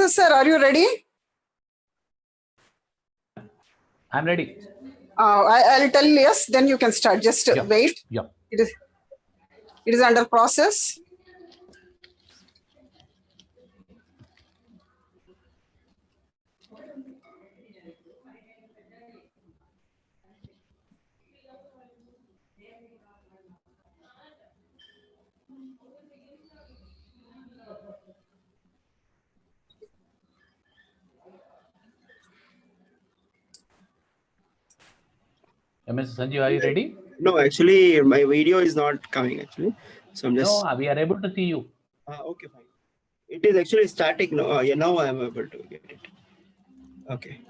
Ramprasad sir, are you ready? I'm ready. I'll tell yes, then you can start. Just wait. Yeah. It is under process. Mr. Sanjeev, are you ready? No, actually, my video is not coming actually. So I'm just. No, we are able to see you. Okay, fine. It is actually static. No, yeah, now I am able to get it. Okay.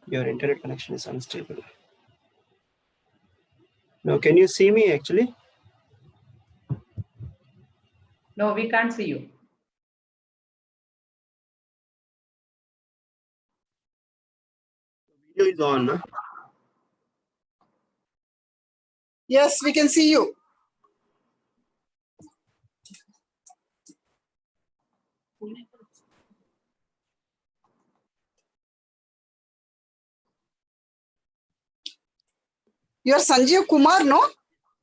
Your internet connection is unstable. Now, can you see me actually? No, we can't see you. Video is on. No? Yes, we can see you. You are Sanjeev Kumar, no?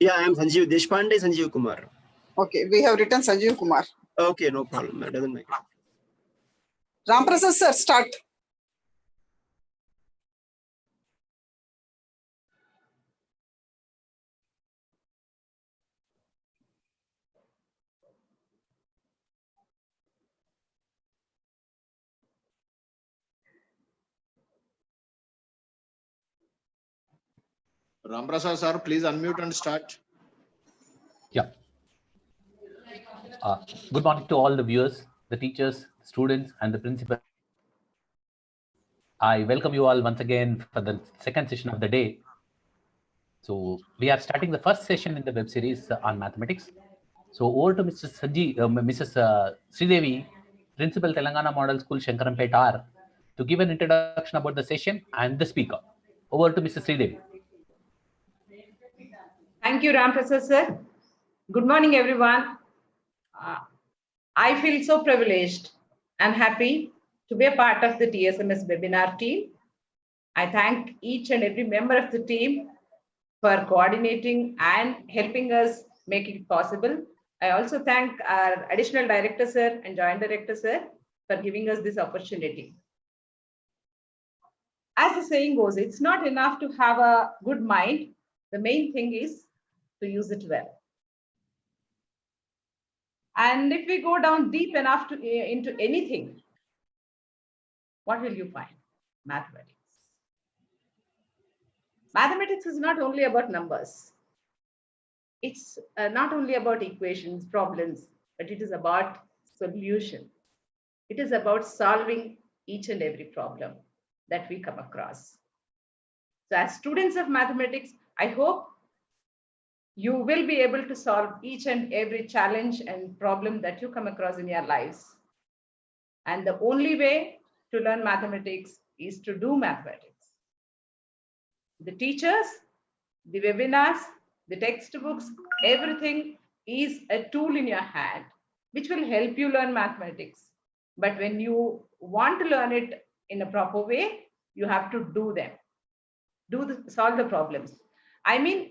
Yeah, I am Sanjeev Deshpande, Sanjeev Kumar. Okay, we have written Sanjeev Kumar. Okay, no problem. That doesn't make it. Ramprasad sir, start. Ramprasad sir, please unmute and start. Yeah. Good morning to all the viewers, the teachers, students, and the principal. I welcome you all once again for the second session of the day. So we are starting the first session in the web series on mathematics. So over to Mr. Sanjeev, Mrs. Sridevi, Principal Telangana Model School, Shankaranpet R, to give an introduction about the session and the speaker. Over to Mrs. Sridevi. Thank you, Ramprasad sir. Good morning, everyone. I feel so privileged and happy to be a part of the TSMS webinar team. I thank each and every member of the team for coordinating and helping us make it possible. I also thank our additional director sir and joint director sir for giving us this opportunity. As the saying goes, it's not enough to have a good mind. The main thing is to use it well. And if we go down deep enough into anything, what will you find? Mathematics. Mathematics is not only about numbers. It's not only about equations, problems, but it is about solution. It is about solving each and every problem that we come across. So as students of mathematics, I hope you will be able to solve each and every challenge and problem that you come across in your lives. And the only way to learn mathematics is to do mathematics. The teachers, the webinars, the textbooks, everything is a tool in your hand, which will help you learn mathematics. But when you want to learn it in a proper way, you have to do them, solve the problems. I mean,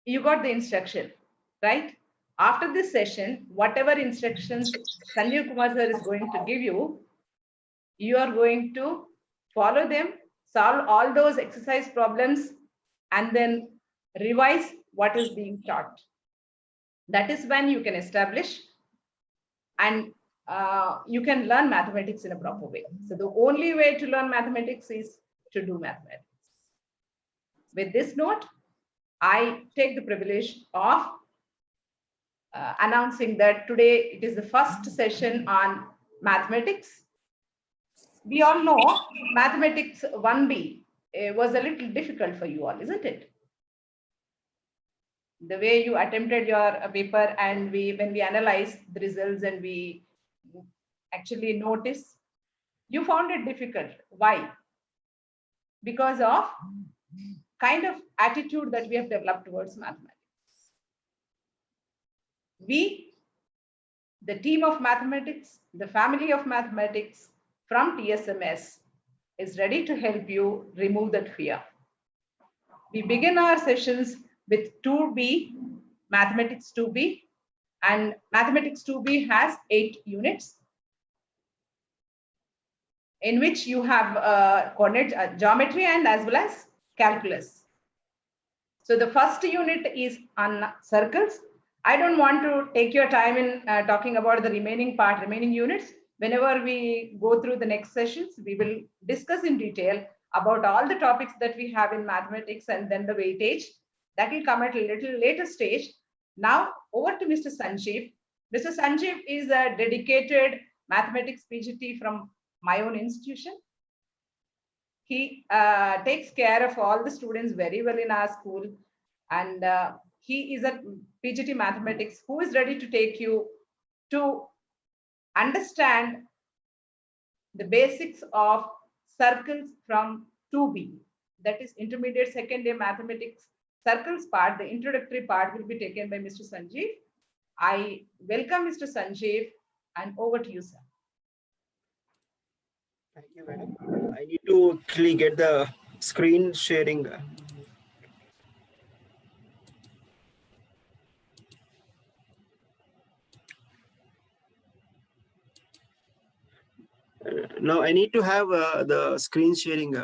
you got the instruction, right? After this session, whatever instructions Sanjeev Kumar sir is going to give you, you are going to follow them, solve all those exercise problems, and then revise what is being taught. That is when you can establish and you can learn mathematics in a proper way. So the only way to learn mathematics is to do mathematics. With this note, I take the privilege of announcing that today it is the first session on mathematics. We all know mathematics 1B was a little difficult for you all, isn't it? The way you attempted your paper, and when we analyze the results and we actually notice, you found it difficult. Why? Because of kind of attitude that we have developed towards mathematics. we, the team of mathematics, the family of mathematics from TSMS is ready to help you remove that fear. We begin our sessions with 2B, Mathematics 2B, and Mathematics 2B has 8 units in which you have coordinate geometry and as well as calculus. So the first unit is on circles. I don't want to take your time in talking about the remaining units. Whenever we go through the next sessions, we will discuss in detail about all the topics that we have in mathematics and then the weightage. That will come at a little later stage. Now over to Mr. Sanjeev. Mr. Sanjeev is a dedicated mathematics PGT from my own institution. He takes care of all the students very well in our school, and he is a PGT mathematics who is ready to take you to understand the basics of circles from 2B, that is intermediate second year mathematics circles part. The introductory part will be taken by Mr. Sanjeev. I welcome Mr. Sanjeev, and over to you, sir. Thank you, madam. I need to actually get the screen sharing. Now I need to have the screen sharing.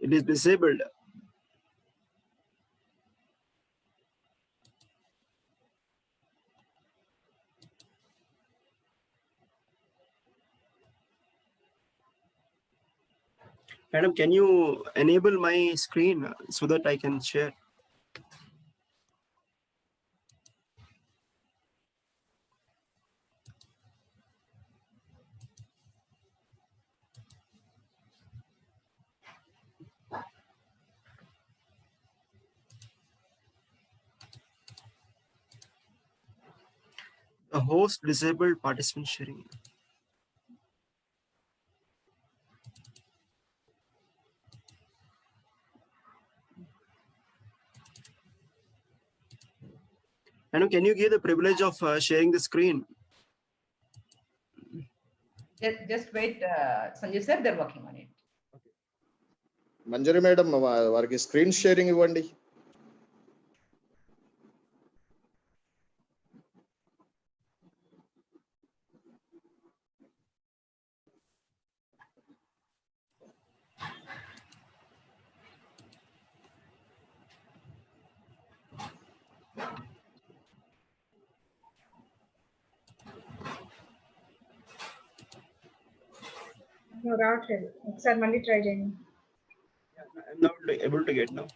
It is disabled. Madam, can you enable my screen so that I can share? The host disabled participant sharing. Madam, can you give the privilege of sharing the screen? Just wait, Sanjeev sir, they're working on it. Manjari madam, వారికి screen sharing ఇవ్వండి. No, రావట్లేదు ఒకసారి మళ్ళీ try చేయండి. I'm not able to get now.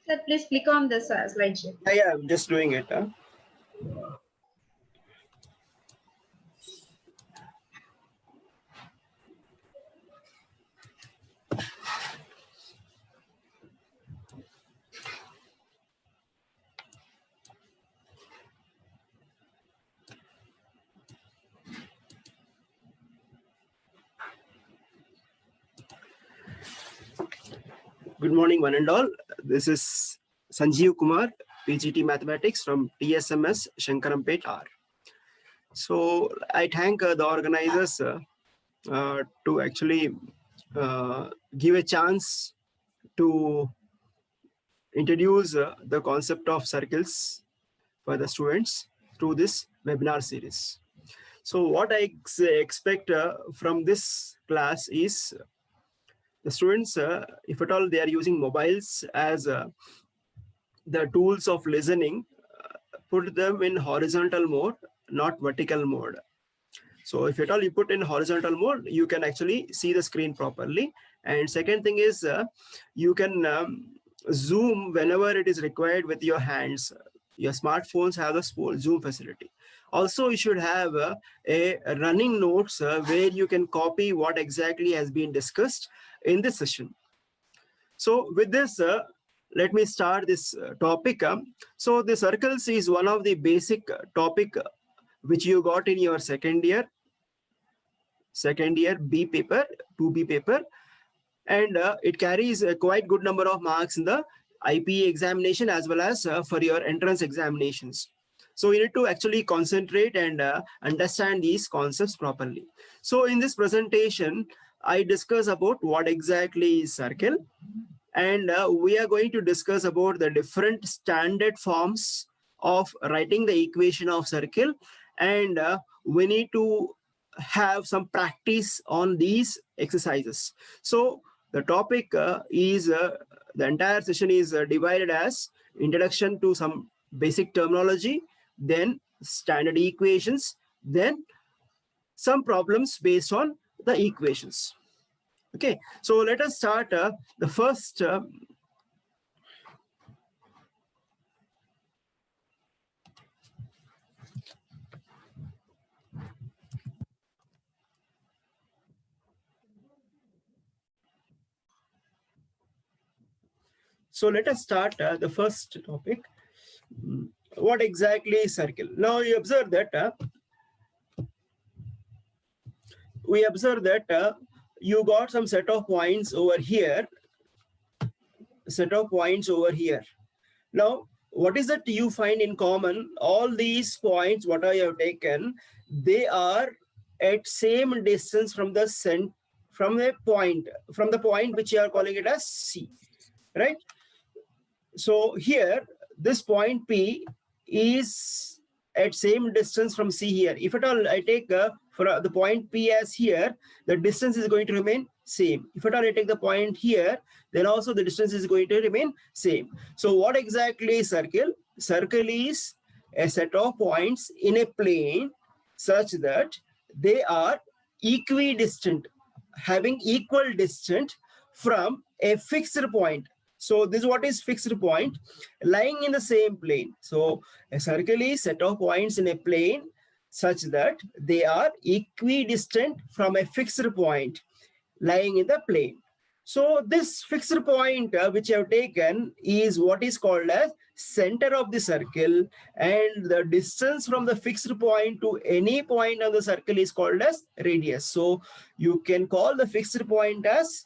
Sir, please click on this slideshow. Yeah, I'm just doing it. Good morning, one and all. This is Sanjeev Kumar, PGT Mathematics from TSMS Shankarampet R. So I thank the organizers to actually give a chance to introduce the concept of circles for the students through this webinar series. So what I expect from this class is the students, if at all they are using mobiles as the tools of listening, put them in horizontal mode, not vertical mode. So if at all you put in horizontal mode, you can actually see the screen properly. And second thing is you can zoom whenever it is required with your hands. Your smartphones have the Zoom facility. Also, you should have a running notes where you can copy what exactly has been discussed in this session. So with this, let me start this topic. So the circles is one of the basic topic which you got in your second year B paper, 2B paper, and it carries a quite good number of marks in the IPE examination as well as for your entrance examinations. So you need to actually concentrate and understand these concepts properly. So in this presentation, I discuss about what exactly is circle, and we are going to discuss about the different standard forms of writing the equation of circle, and we need to have some practice on these exercises. So the topic is the entire session is divided as introduction to some basic terminology, then standard equations, then some problems based on the equations. Okay, so let us start the first So let us start the first topic. What exactly is circle? Now you observe that you got some set of points over here, Now, what is that you find in common? All these points, what I have taken, they are at same distance from the point which you are calling it as C, right? So here, this point P is at same distance from C here. If at all I take for the point P as here, the distance is going to remain same. If at all I take the point here, then also the distance is going to remain same. So what exactly is circle? Circle is a set of points in a plane such that they are equidistant, having equal distance from a fixed point. So this is what is fixed point, lying in the same plane. So a circle is set of points in a plane such that they are equidistant from a fixed point lying in the plane. So this fixed point which I have taken is what is called as center of the circle, and the distance from the fixed point to any point on the circle is called as radius. So you can call the fixed point as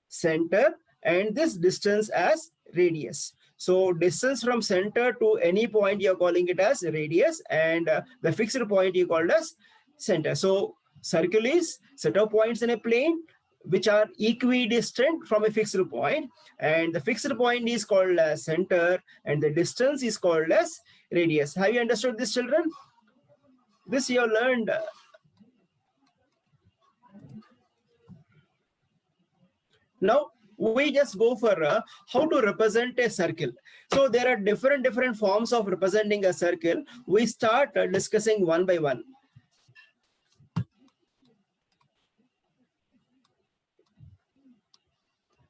center and this distance as radius. So distance from center to any point you're calling it as radius, and the fixed point you called as center. So circle is set of points in a plane which are equidistant from a fixed point, and the fixed point is called as center and the distance is called as radius. Have you understood this, children? This you have learned. Now we just go for how to represent a circle. So there are different forms of representing a circle. We start discussing one by one.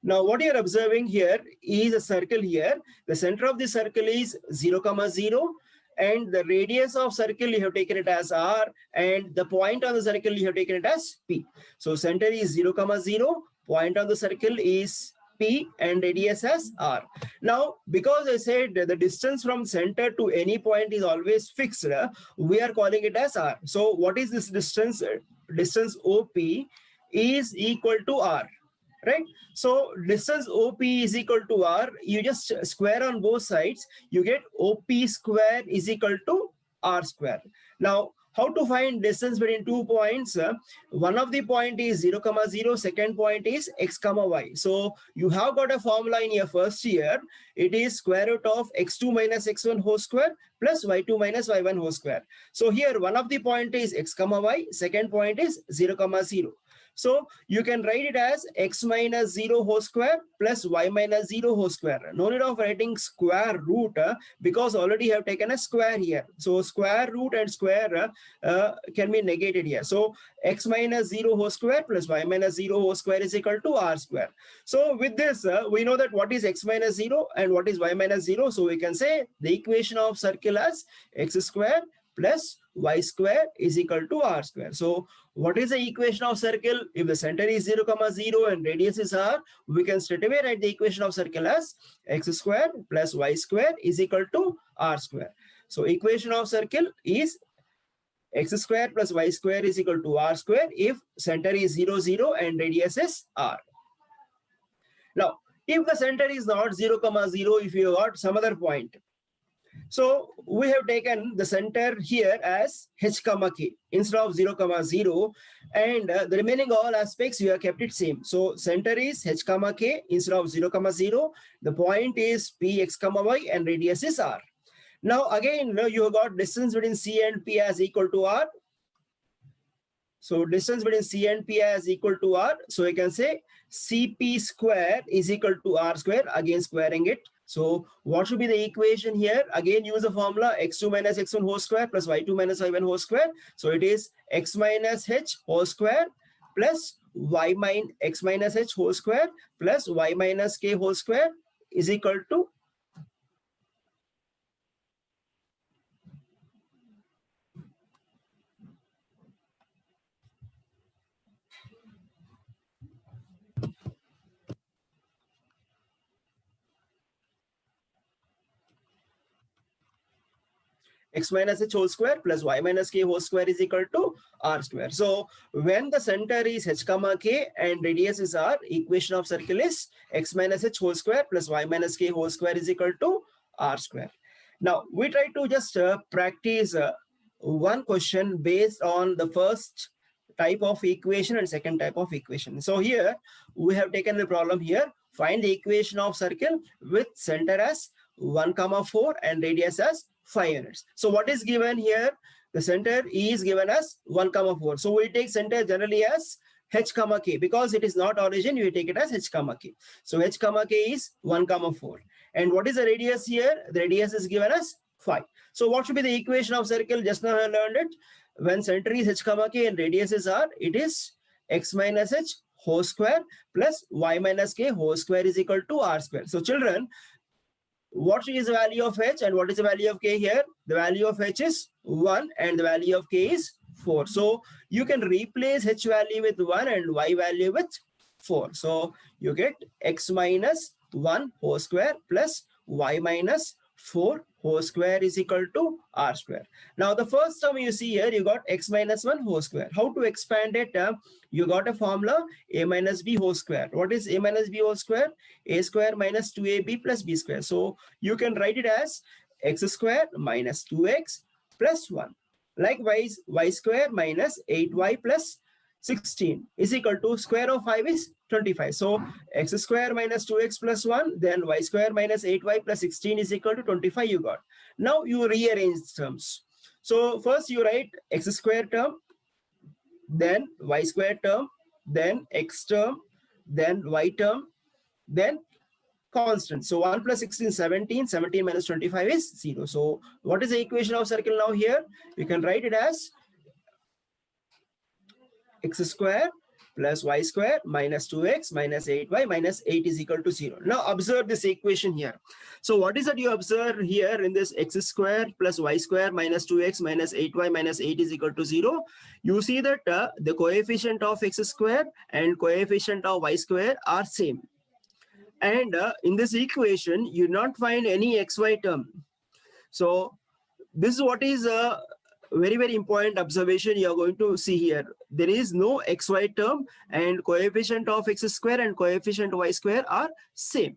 Now what you're observing here is a circle here. The center of the circle is 0, 0, and the radius of circle you have taken it as R, and the point on the circle you have taken it as P. So center is 0, 0, point on the circle is P, and radius as R. Now, because I said the distance from center to any point is always fixed, we are calling it as R. So what is this distance? Distance OP is equal to R, right? So distance OP is equal to R. You just square on both sides. You get OP square is equal to R square. Now, how to find distance between 2 points? One of the point is 0, 0, second point is x, y. So you have got a formula in your first year. It is square root of x2 minus x1 whole square plus y2 minus y1 whole square. So here one of the point is x, y, second point is 0, 0. So you can write it as x minus 0 whole square plus y minus 0 whole square. No need of writing square root because already have taken a square here. So square root and square can be negated here. So x minus 0 whole square plus y minus 0 whole square is equal to r square. So with this, we know that what is x minus 0 and what is y minus 0. So we can say the equation of circle as x square plus y square is equal to r square. So what is the equation of circle? If the center is 0, 0 and radius is r, we can straight away write the equation of circle as x square plus y square is equal to r square. So equation of circle is x square plus y square is equal to r square if center is 0, 0 and radius is r. Now, if the center is not 0, 0, if you got some other point, so we have taken the center here as h comma k instead of 0, 0 and the remaining all aspects we have kept it same. So center is h comma k instead of 0, 0. The point is p x comma y and radius is r. Now again you have got distance between c and p as equal to r. So distance between c and p as equal to r. So you can say cp square is equal to r square, again squaring it. So what should be the equation here? Again, use the formula x2 minus x1 whole square plus y2 minus y1 whole square. So it is x minus h whole square plus x minus h whole square plus y minus k whole square is equal to x minus h whole square plus y minus k whole square is equal to r square. So when the center is h comma k and radius is r, equation of circle is x minus h whole square plus y minus k whole square is equal to r square. Now we try to just practice one question based on the first type of equation and second type of equation. So here we have taken the problem here. Find the equation of circle with center as 1, 4 and radius as 5 units. So what is given here? The center is given as 1, 4. So we take center generally as h comma k because it is not origin. We take it as h comma k. So h comma k is 1, 4. And what is the radius here? The radius is given as 5. So what should be the equation of circle? Just now I learned it. When center is h comma k and radius is r, it is x minus h whole square plus y minus k whole square is equal to r square. So children, what is the value of h and what is the value of k here? The value of h is 1 and the value of k is 4. So you can replace h value with 1 and y value with 4. So you get x minus 1 whole square plus y minus 4 whole square is equal to r square. Now the first term you see here, you got x minus 1 whole square. How to expand it? You got a formula a minus b whole square. What is a minus b whole square? A square minus 2ab plus b square. So you can write it as x square minus 2x plus 1. Likewise, y square minus 8y plus 16 is equal to square of 5 is 25. So x square minus 2x plus 1, then y square minus 8y plus 16 is equal to 25 you got. Now you rearrange terms. So first you write x square term, then y square term, then x term, then y term, then constant. So 1 plus 16, 17, 17 minus 25 is 0. So what is the equation of circle now here? You can write it as x square plus y square minus 2x minus 8y minus 8 is equal to 0. Now observe this equation here. So what is that you observe here in this x square plus y square minus 2x minus 8y minus 8 is equal to 0? You see that the coefficient of x square and coefficient of y square are same. And in this equation, you not find any xy term. So this is what is a very, very important observation you are going to see here. There is no xy term and coefficient of x square and coefficient y square are same.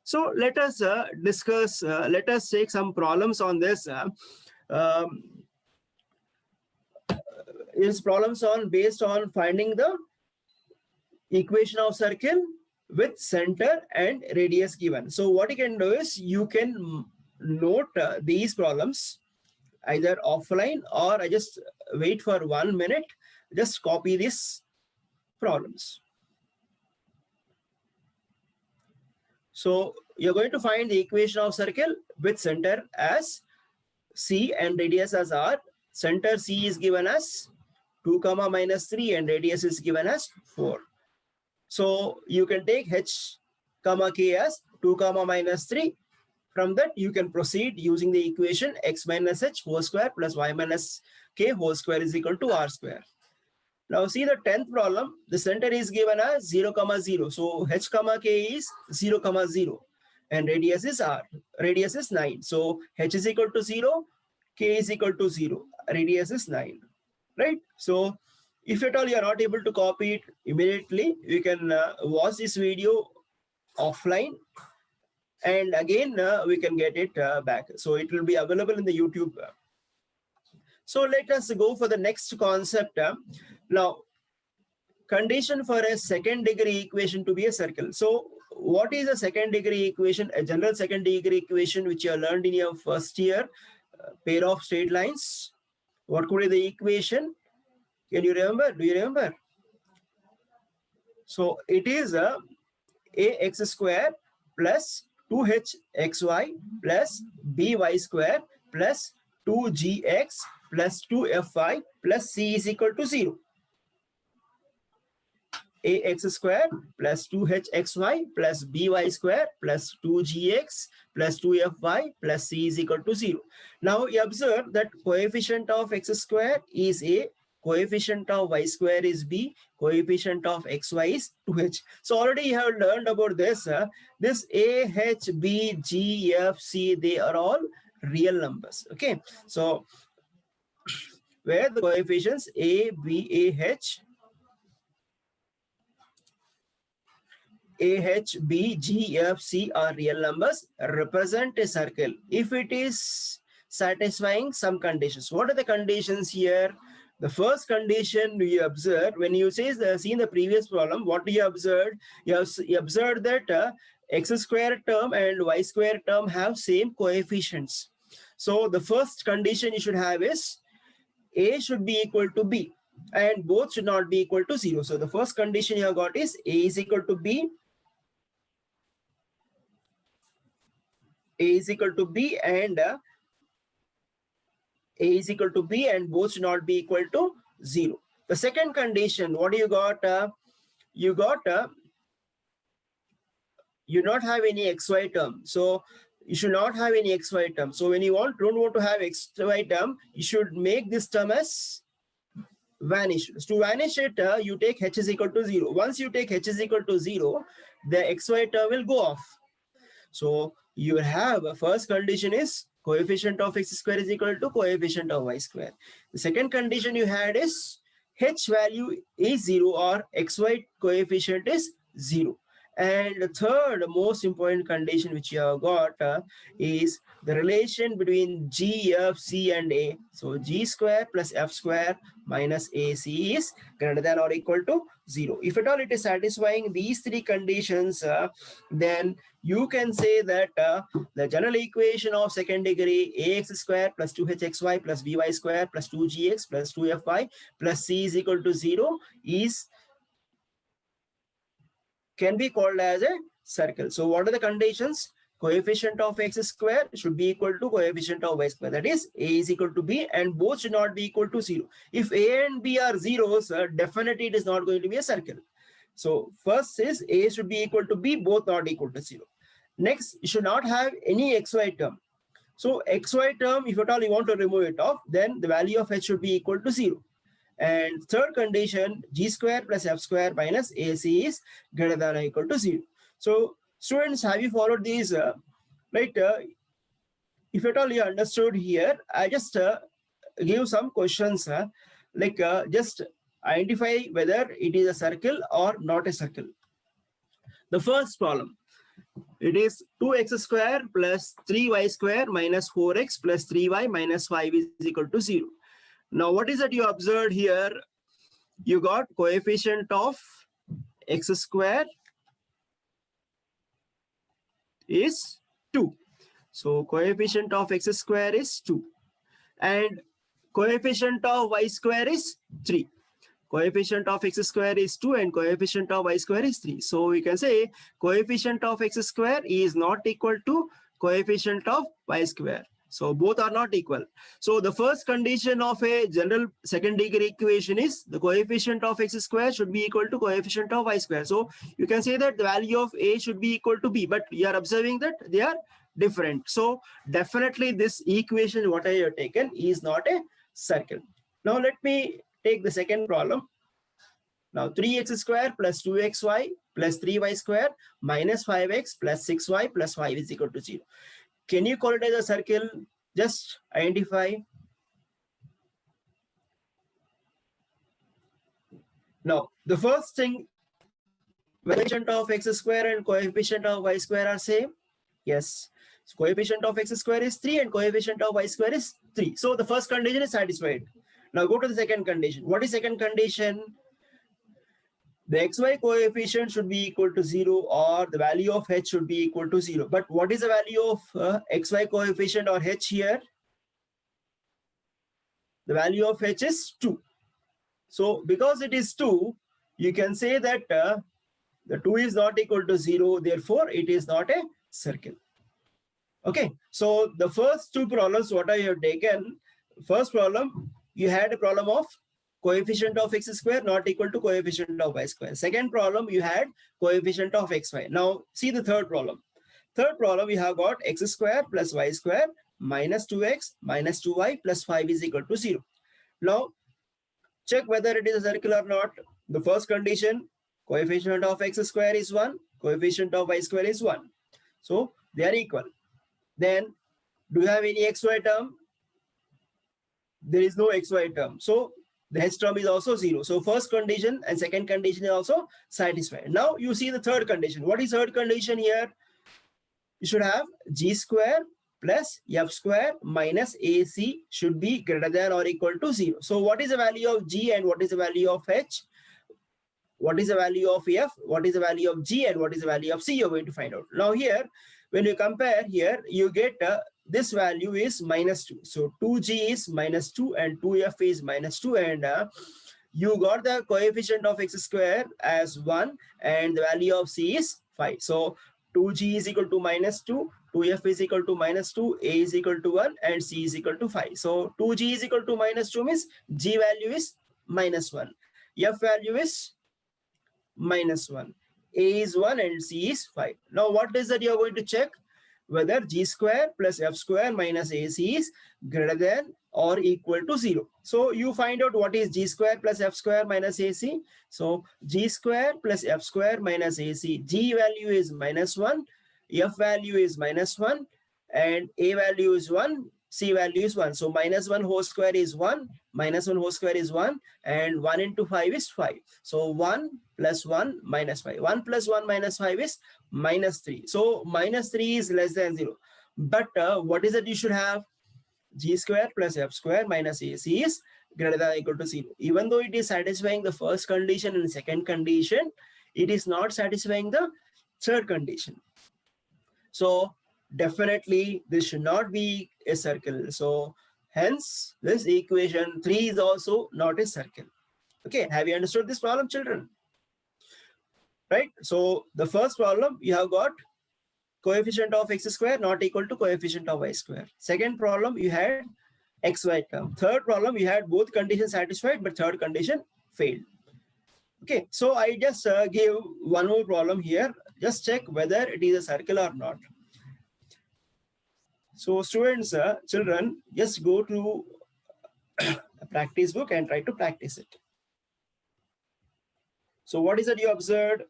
So let us discuss, let us take some problems on this. Is problems on based on finding the equation of circle with center and radius given. So what you can do is you can note these problems either offline or I just wait for 1 minute, just copy this problems. So you're going to find the equation of circle with center as C and radius as R. Center C is given as 2 comma minus 3 and radius is given as 4. So you can take H comma K as 2 comma minus 3. From that you can proceed using the equation x minus h whole square plus y minus k whole square is equal to r square. Now see the 10th problem, the center is given as 0 comma 0. So h comma k is 0 comma 0 and radius is r. Radius is 9. So h is equal to 0, k is equal to 0, radius is 9, right? So if at all you are not able to copy it immediately, you can watch this video offline and again we can get it back. So it will be available in the YouTube. So let us go for the next concept. Now, condition for a second degree equation to be a circle. So what is a second degree equation? A general second degree equation which you have learned in your first year, pair of straight lines. What could be the equation? Can you remember? Do you remember? So it is ax square plus 2hxy plus by square plus 2gx plus 2fy plus c is equal to 0. Ax square plus 2hxy plus by square plus 2gx plus 2fy plus c is equal to 0. Now you observe that coefficient of x square is a, coefficient of y square is b, coefficient of xy is 2h. So already you have learned about this. This a, h, b, g, f, c, they are all real numbers. Okay. So where the coefficients a, b, h, b, g, f, c are real numbers, represent a circle if it is satisfying some conditions. What are the conditions here? The first condition you observe when you say see in the previous problem, what do you observe? You observe that x square term and y square term have same coefficients. So the first condition you should have is a should be equal to b and both should not be equal to 0. So the first condition you have got is a is equal to b, a is equal to b and a is equal to b and both should not be equal to 0. The second condition, what do you got? You got you not have any xy term. So you should not have any xy term. So when you don't want to have xy term, you should make this term as vanish. To vanish it, you take h is equal to 0. Once you take h is equal to 0, the xy term will go off. So you have a first condition is coefficient of x square is equal to coefficient of y square. The second condition you had is h value is 0 or xy coefficient is 0. And the third most important condition which you have got is the relation between g, f, c and a. So g square plus f square minus ac is greater than or equal to 0. If at all it is satisfying these three conditions, then you can say that the general equation of second degree ax square plus 2hxy plus by square plus 2gx plus 2fy plus c is equal to 0 is can be called as a circle. So what are the conditions? Coefficient of x square should be equal to coefficient of y square. That is a is equal to b and both should not be equal to 0. If a and b are zeros, definitely it is not going to be a circle. So first is a should be equal to b, both not equal to 0. Next, you should not have any xy term. So xy term, if at all you want to remove it off, then the value of h should be equal to 0. And third condition, g square plus f square minus ac is greater than or equal to 0. So students, have you followed these? Right? If at all you understood here, I just give some questions. Just identify whether it is a circle or not a circle. The first problem, it is 2x square plus 3y square minus 4x plus 3y minus 5 is equal to 0. Now, what is that you observed here? You got coefficient of x square is 2. So coefficient of x square is 2. And coefficient of y square is 3. coefficient of x square is 2 and coefficient of y square is 3. So we can say coefficient of x square is not equal to coefficient of y square. So both are not equal. So the first condition of a general second degree equation is the coefficient of x square should be equal to coefficient of y square. So you can say that the value of a should be equal to b, but you are observing that they are different. So definitely this equation what I have taken is not a circle. Now let me take the second problem. Now 3x square plus 2xy plus 3y square minus 5x plus 6y plus 5 is equal to 0. Can you call it as a circle? Just identify. Now, the first thing, coefficient of x square and coefficient of y square are same. Yes. So coefficient of x square is 3 and coefficient of y square is 3. So the first condition is satisfied. Now go to the second condition. What is second condition? The xy coefficient should be equal to 0 or the value of h should be equal to 0. But what is the value of xy coefficient or h here? The value of h is 2. So because it is 2, you can say that the 2 is not equal to 0. Therefore, it is not a circle. Okay. So the first two problems what I have taken, first problem, you had a problem of coefficient of x square not equal to coefficient of y square. Second problem, you had coefficient of xy. Now, see the third problem. Third problem, we have got x square plus y square minus 2x minus 2y plus 5 is equal to 0. Now, check whether it is a circle or not. The first condition, coefficient of x square is 1, coefficient of y square is 1. So, they are equal. Then, do you have any xy term? There is no xy term. So, the h term is also 0. So first condition and second condition is also satisfied. Now you see the third condition. What is third condition here? You should have g square plus f square minus ac should be greater than or equal to 0. So what is the value of g and what is the value of h? What is the value of f? What is the value of g and what is the value of c? You're going to find out. Now here, when you compare here, you get this value is minus 2. So 2g is minus 2 and 2f is minus 2 and you got the coefficient of x square as 1 and the value of c is 5. So 2g is equal to minus 2, 2f is equal to minus 2, a is equal to 1 and c is equal to 5. So 2g is equal to minus 2 means g value is minus 1, f value is minus 1, a is 1 and c is 5. Now what is that you are going to check? Whether g square plus f square minus ac is greater than or equal to 0. So you find out what is g square plus f square minus ac. So g square plus f square minus ac. G value is minus 1, f value is minus 1 and a value is 1, c value is 1. So minus 1 whole square is 1, minus 1 whole square is 1 and 1 into 5 is 5. So 1 plus 1 minus 5. 1 plus 1 minus 5 is minus 3. So minus 3 is less than 0. But what is it you should have? G square plus f square minus ac is greater than or equal to 0. Even though it is satisfying the first condition and second condition, it is not satisfying the third condition. So definitely this should not be a circle. So hence this equation 3 is also not a circle. Okay, have you understood this problem, children? Right? So the first problem you have got coefficient of x square not equal to coefficient of y square. Second problem you had xy term. Third problem you had both conditions satisfied but third condition failed. Okay, so I just give one more problem here. Just check whether it is a circle or not. So students, children, just go to a practice book and try to practice it. So what is it you observed?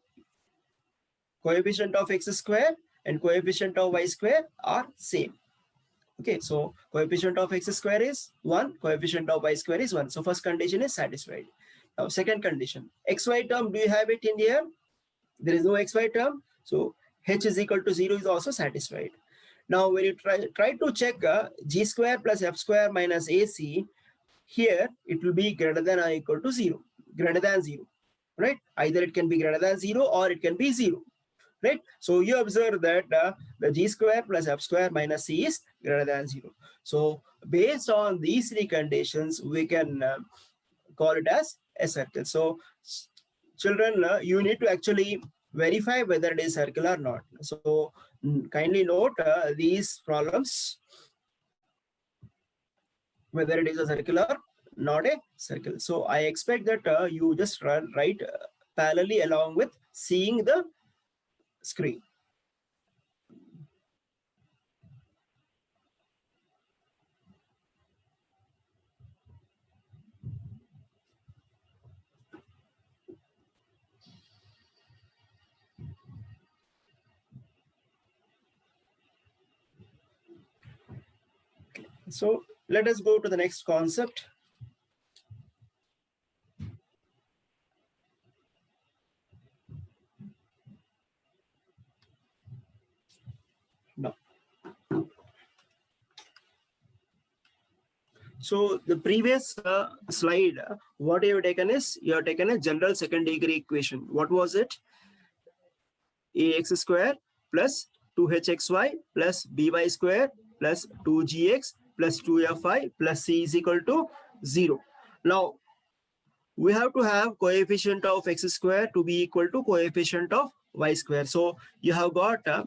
Coefficient of x square and coefficient of y square are same. Okay, so coefficient of x square is 1, coefficient of y square is 1. So first condition is satisfied. Now second condition, xy term, do you have it in here? There is no xy term. So h is equal to 0 is also satisfied. Now when you try to check g square plus f square minus ac, here it will be greater than or equal to 0, greater than 0, right? Either it can be greater than 0 or it can be 0. Right? So you observe that the g square plus f square minus c is greater than 0. So based on these three conditions, we can call it as a circle. So children, you need to actually verify whether it is circle or not. So kindly note these problems, whether it is a circle or not a circle. So I expect that you just write parallelly along with seeing the screen. So let us go to the next concept. No. So the previous slide, what you have taken is, you have taken a general second degree equation. What was it? Ax square plus 2hxy plus by square plus 2gx plus 2fi plus c is equal to 0. Now, we have to have coefficient of x square to be equal to coefficient of y square. So you have got a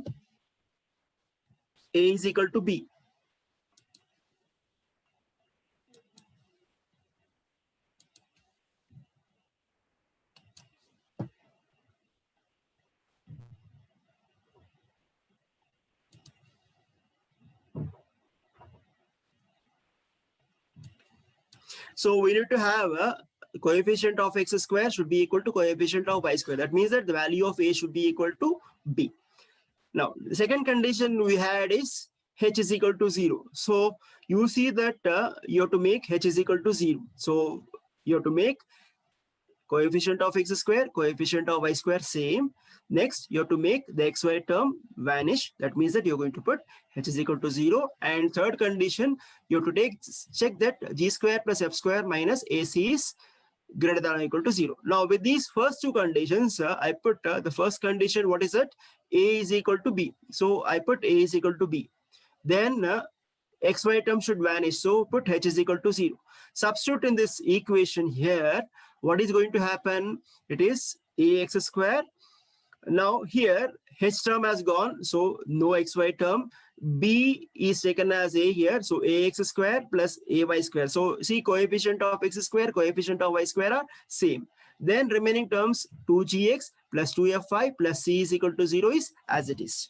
is equal to b. So we need to have a coefficient of x square should be equal to coefficient of y square. That means that the value of a should be equal to b. Now, the second condition we had is h is equal to 0. So you see that you have to make h is equal to 0. So you have to make coefficient of x square, coefficient of y square same. Next, you have to make the xy term vanish. That means that you're going to put h is equal to 0. And third condition, you have to check that g square plus f square minus ac is greater than or equal to 0. Now, with these first two conditions, I put the first condition, what is it? A is equal to b. So I put a is equal to b. Then xy term should vanish. So put h is equal to 0. Substitute in this equation here. What is going to happen? It is ax square. Now here h term has gone, so no xy term. B is taken as a here, so ax square plus ay square. So see, coefficient of x square, coefficient of y square are same. Then remaining terms 2gx plus 2fi plus c is equal to 0 is as it is.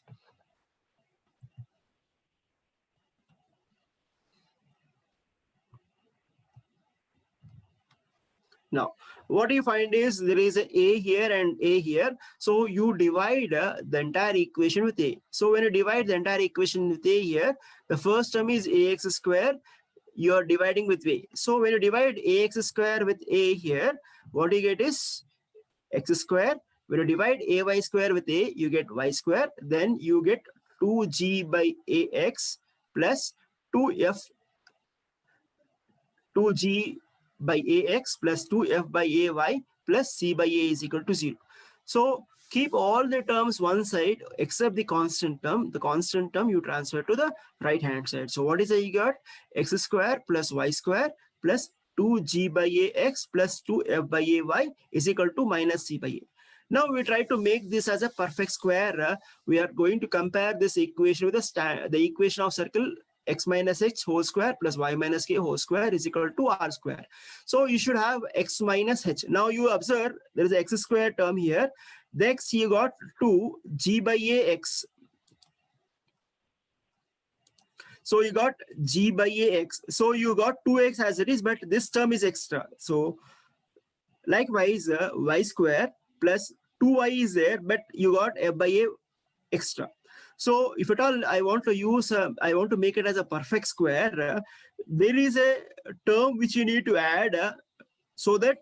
Now, what you find is there is a here and a here. So you divide the entire equation with a. So when you divide the entire equation with a here, the first term is ax square. You are dividing with a. So when you divide ax square with a here, what you get is x square. When you divide ay square with a, you get y square. Then you get 2g by ax plus 2g by ax plus 2f by ay plus c by a is equal to 0. So keep all the terms one side except the constant term. The constant term you transfer to the right hand side. So what is it you got? X square plus y square plus 2g by ax plus 2f by ay is equal to minus c by a. Now we try to make this as a perfect square. We are going to compare this equation with the equation of circle x minus h whole square plus y minus k whole square is equal to r square. So you should have x minus h. Now you observe there is x square term here. Next you got 2g by ax. So you got g by ax. So you got 2x as it is, but this term is extra. So likewise y square plus 2y is there, but you got f by a extra. So if at all I want to use, I want to make it as a perfect square, there is a term which you need to add so that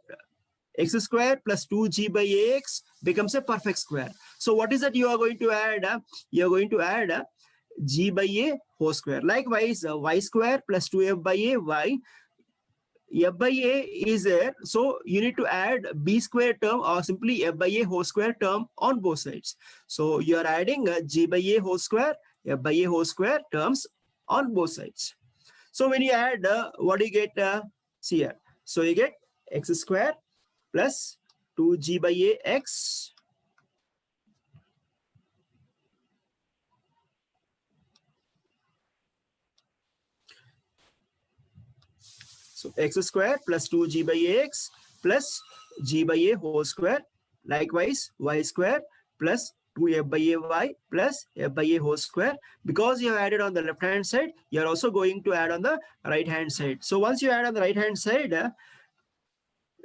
x square plus 2g by ax becomes a perfect square. So what is that you are going to add? You are going to add g by a whole square. Likewise, y square plus 2f by a y. F by a is there, so you need to add b square term or simply f by a whole square term on both sides. So you are adding g by a whole square, f by a whole square terms on both sides. So when you add, what do you get? See here. So you get x square plus 2g by a x so x square plus 2g by ax plus g by a whole square. Likewise, y square plus 2f by ay plus f by a whole square. Because you have added on the left hand side, you are also going to add on the right hand side. So once you add on the right hand side,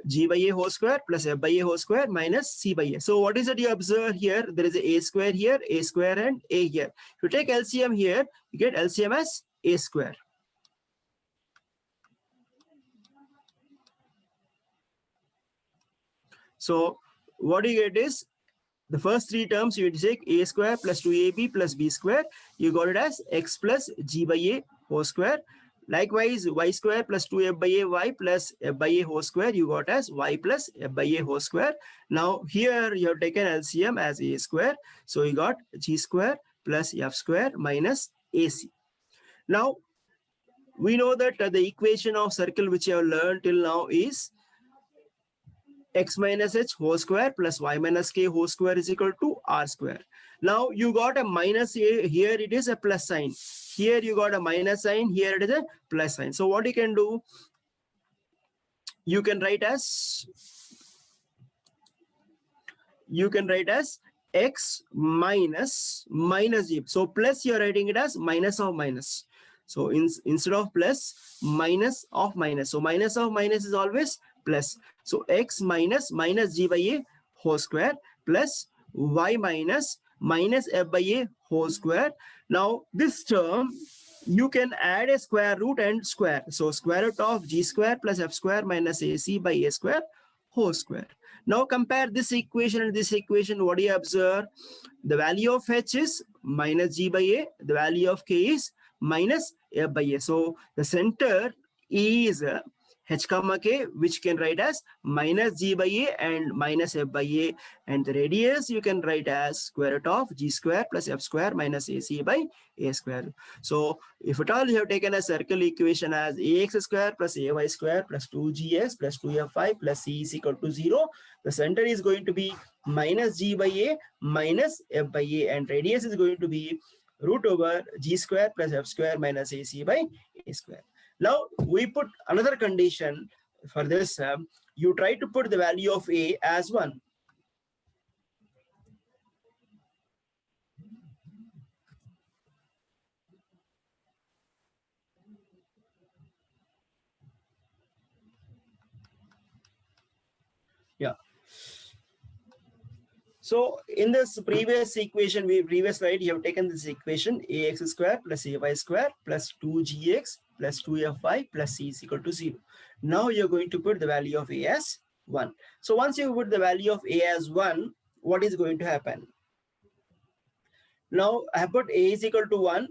g by a whole square plus f by a whole square minus c by a. So what is it you observe here? There is a square here, a square and a here. If you take LCM here, you get LCM as a square. So what you get is the first three terms you take a square plus 2ab plus b square. You got it as x plus g by a whole square. Likewise, y square plus 2f by a y plus f by a whole square. You got as y plus f by a whole square. Now here you have taken LCM as a square. So you got g square plus f square minus ac. Now we know that the equation of circle which you have learned till now is x minus h whole square plus y minus k whole square is equal to r square. Now you got a minus a, here it is a plus sign. Here you got a minus sign, here it is a plus sign. So what you can do, you can write as x minus g. So plus you are writing it as minus of minus. So instead of plus, minus of minus. So minus of minus is always plus. So x minus g by a whole square plus y minus f by a whole square. Now this term you can add a square root and square. So square root of g square plus f square minus ac by a square whole square. Now compare this equation and this equation. What do you observe? The value of h is minus g by a. The value of k is minus f by a. So the center is h comma k, which can write as minus g by a and minus f by a, and the radius you can write as square root of g square plus f square minus ac by a square. So if at all you have taken a circle equation as ax square plus ay square plus 2gx plus 2fy plus c is equal to 0, the center is going to be minus g by a minus f by a, and radius is going to be root over g square plus f square minus ac by a square. Now we put another condition for this. You try to put the value of a as 1. Yeah. So in this previous equation, previous slide, you have taken this equation ax square plus ay square plus 2gx plus 2fy plus c is equal to 0. Now you're going to put the value of a as 1. So once you put the value of a as 1, what is going to happen? Now I have put a is equal to 1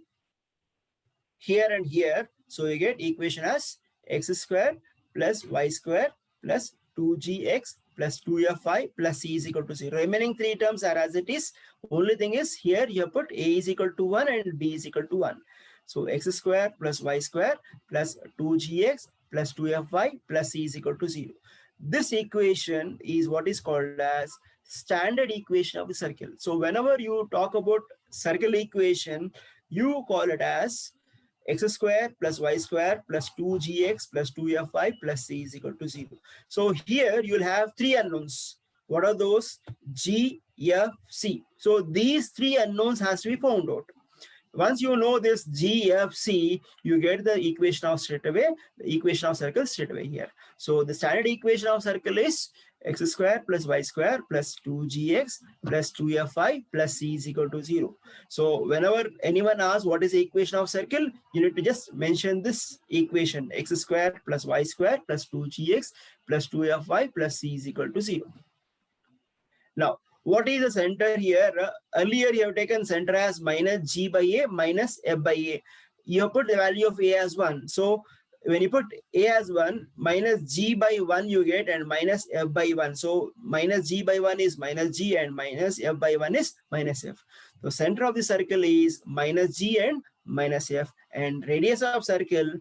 here and here. So you get equation as x square plus y square plus 2gx plus 2fy plus c is equal to 0. Remaining three terms are as it is. Only thing is here you have put a is equal to 1 and b is equal to 1. So x square plus y square plus 2gx plus 2fy plus c is equal to 0. This equation is what is called as standard equation of the circle. So whenever you talk about circle equation, you call it as x square plus y square plus 2gx plus 2fy plus c is equal to 0. So here you'll have three unknowns. What are those? G, f, c. So these three unknowns has to be found out. Once you know this G, F, C, you get the equation of straight away, the equation of circle straight away here. So the standard equation of circle is x square plus y square plus 2gx plus 2fy plus c is equal to 0. So whenever anyone asks what is the equation of circle, you need to just mention this equation x square plus y square plus 2gx plus 2fy plus c is equal to 0. Now, what is the center here? Earlier you have taken center as minus g by a minus f by a. You have put the value of a as 1. So when you put a as 1, minus g by 1 you get and minus f by 1. So minus g by 1 is minus g and minus f by 1 is minus f. The center of the circle is minus g and minus f, and radius of circle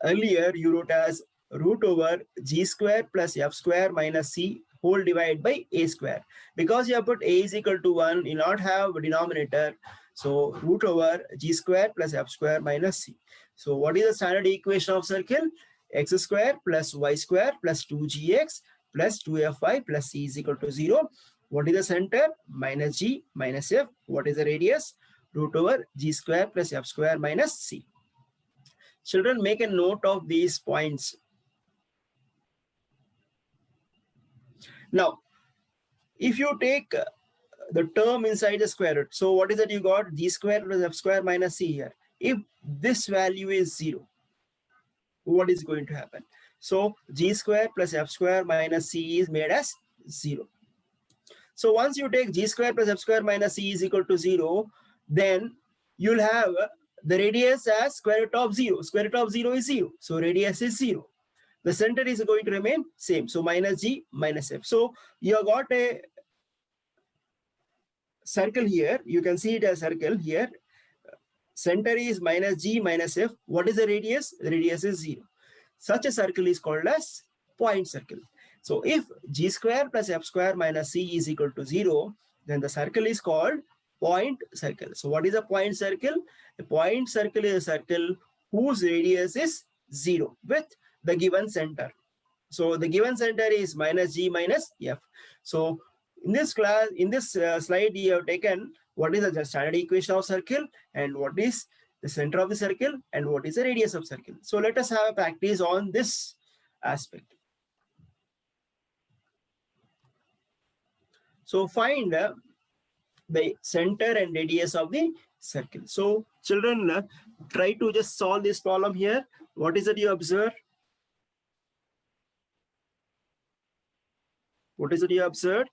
earlier you wrote as root over g square plus f square minus c whole divided by a square. Because you have put a is equal to 1, you not have a denominator. So root over g square plus f square minus c. So what is the standard equation of circle? X square plus y square plus 2gx plus 2fy plus c is equal to 0. What is the center? Minus g minus f. What is the radius? Root over g square plus f square minus c. Children, make a note of these points. Now, if you take the term inside the square root, so what is that you got? G square plus f square minus c here. If this value is 0, what is going to happen? So g square plus f square minus c is made as 0. So once you take g square plus f square minus c is equal to 0, then you'll have the radius as square root of 0. Square root of 0 is 0. So radius is 0. The center is going to remain same. So minus g minus f. So you have got a circle here. You can see it as circle here. Center is minus g minus f. What is the radius? The radius is 0. Such a circle is called as point circle. So if g square plus f square minus c is equal to 0, then the circle is called point circle. So what is a point circle? A point circle is a circle whose radius is 0 with the given center. So the given center is minus g minus f. So in this class, in this slide, you have taken what is the standard equation of circle and what is the center of the circle and what is the radius of circle. So let us have a practice on this aspect. So find the center and radius of the circle. So children, try to just solve this problem here. What is it you observe? What is it you observed?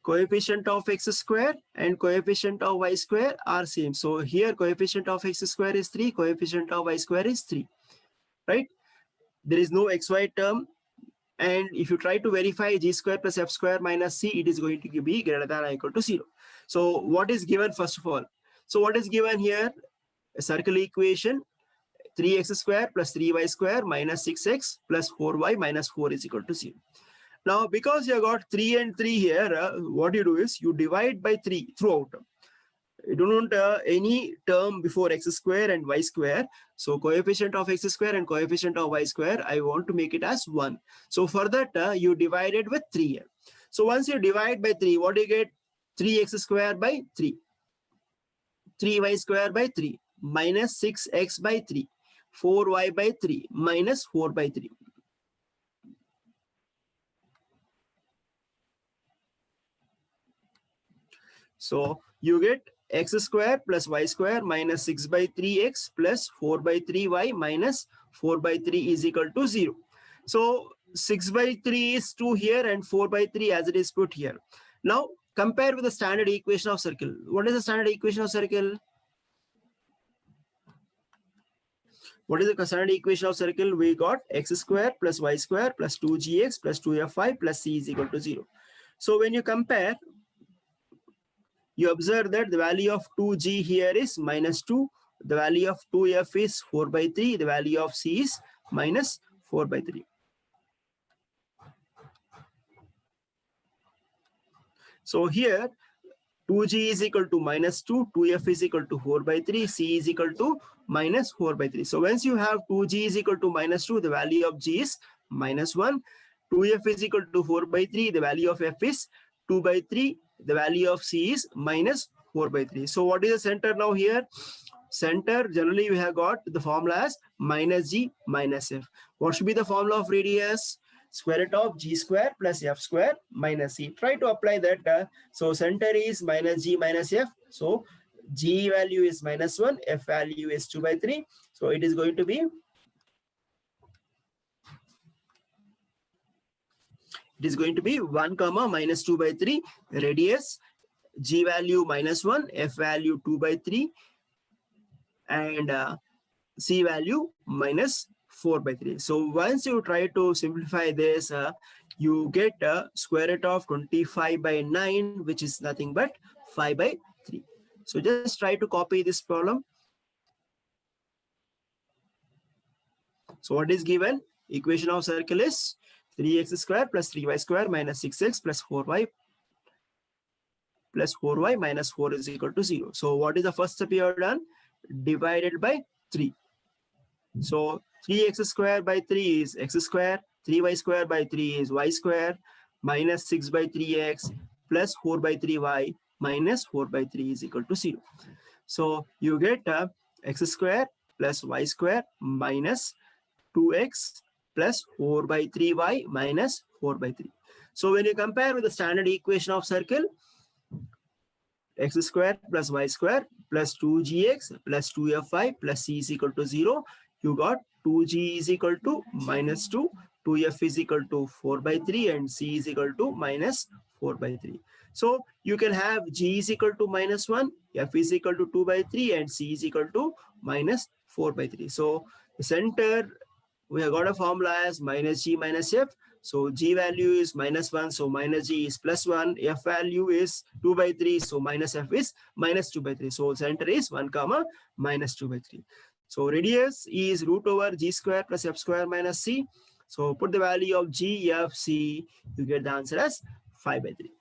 Coefficient of x square and coefficient of y square are same. So here coefficient of x square is 3, coefficient of y square is 3, right? There is no xy term. And if you try to verify g square plus f square minus c, it is going to be greater than or equal to 0. So what is given first of all? So what is given here? A circle equation, 3x square plus 3y square minus 6x plus 4y minus 4 is equal to 0. Now, because you have got 3 and 3 here, what you do is you divide by 3 throughout. You don't want any term before x square and y square. So coefficient of x square and coefficient of y square, I want to make it as 1. So for that, you divide it with 3 here. So once you divide by 3, what do you get? 3x square by 3. 3y square by 3 minus 6x by 3. 4y by 3 minus 4 by 3. So you get x square plus y square minus 6 by 3x plus 4 by 3y minus 4 by 3 is equal to 0. So 6 by 3 is 2 here and 4 by 3 as it is put here. Now compare with the standard equation of circle. What is the standard equation of circle? What is the standard equation of circle? We got x square plus y square plus 2gx plus 2fy plus c is equal to 0. So when you compare, you observe that the value of 2g here is minus 2. The value of 2f is 4 by 3. The value of c is minus 4 by 3. So here 2g is equal to minus 2, 2f is equal to 4 by 3, c is equal to minus 4 by 3. So once you have 2g is equal to minus 2, the value of g is minus 1. 2f is equal to 4 by 3, the value of f is 2 by 3. The value of c is minus 4 by 3. So what is the center now here? Center, generally we have got the formula as minus g minus f. What should be the formula of radius? Square root of g square plus f square minus c. Try to apply that. So center is minus g minus f. So g value is minus 1, f value is 2 by 3. So it is going to be, it is going to be 1 comma minus 2 by 3. Radius, g value minus 1, f value 2 by 3, and c value minus 4 by 3. So once you try to simplify this, you get square root of 25 by 9, which is nothing but 5 by 3. So just try to copy this problem. So what is given? Equation of circle is 3x square plus 3y square minus 6x plus 4y minus 4 is equal to 0. So what is the first step you have done? Divided by 3. So 3x square by 3 is x square, 3y square by 3 is y square, minus 6 by 3x plus 4 by 3y minus 4 by 3 is equal to 0. So you get x square plus y square minus 2x plus 4 by 3y minus 4 by 3. So when you compare with the standard equation of circle, x square plus y square plus 2gx plus 2fy plus c is equal to 0, you got 2g is equal to minus 2, 2f is equal to 4 by 3 and c is equal to minus 4 by 3. So you can have g is equal to minus 1, f is equal to 2 by 3 and c is equal to minus 4 by 3. So the center, we have got a formula as minus g minus f. So g value is minus 1, so minus g is plus 1. F value is 2 by 3, so minus f is minus 2 by 3. So center is 1 comma minus 2 by 3. So radius is root over g square plus f square minus c. So put the value of g, f, c, you get the answer as 5 by 3.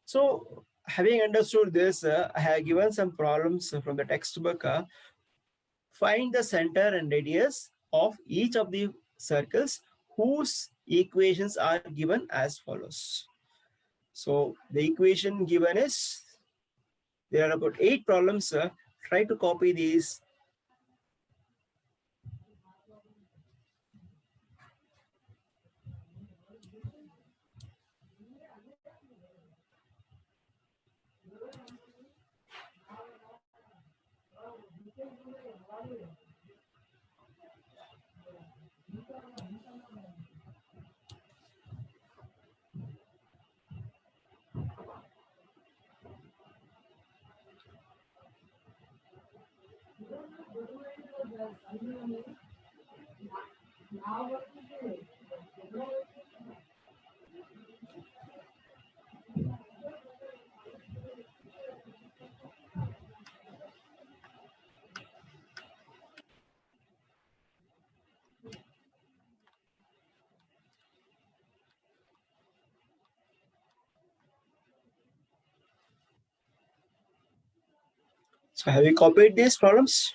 So having understood this, I have given some problems from the textbook. Find the center and radius of each of the circles whose equations are given as follows. So the equation given is, there are about 8 problems. Try to copy these. So have you copied these problems?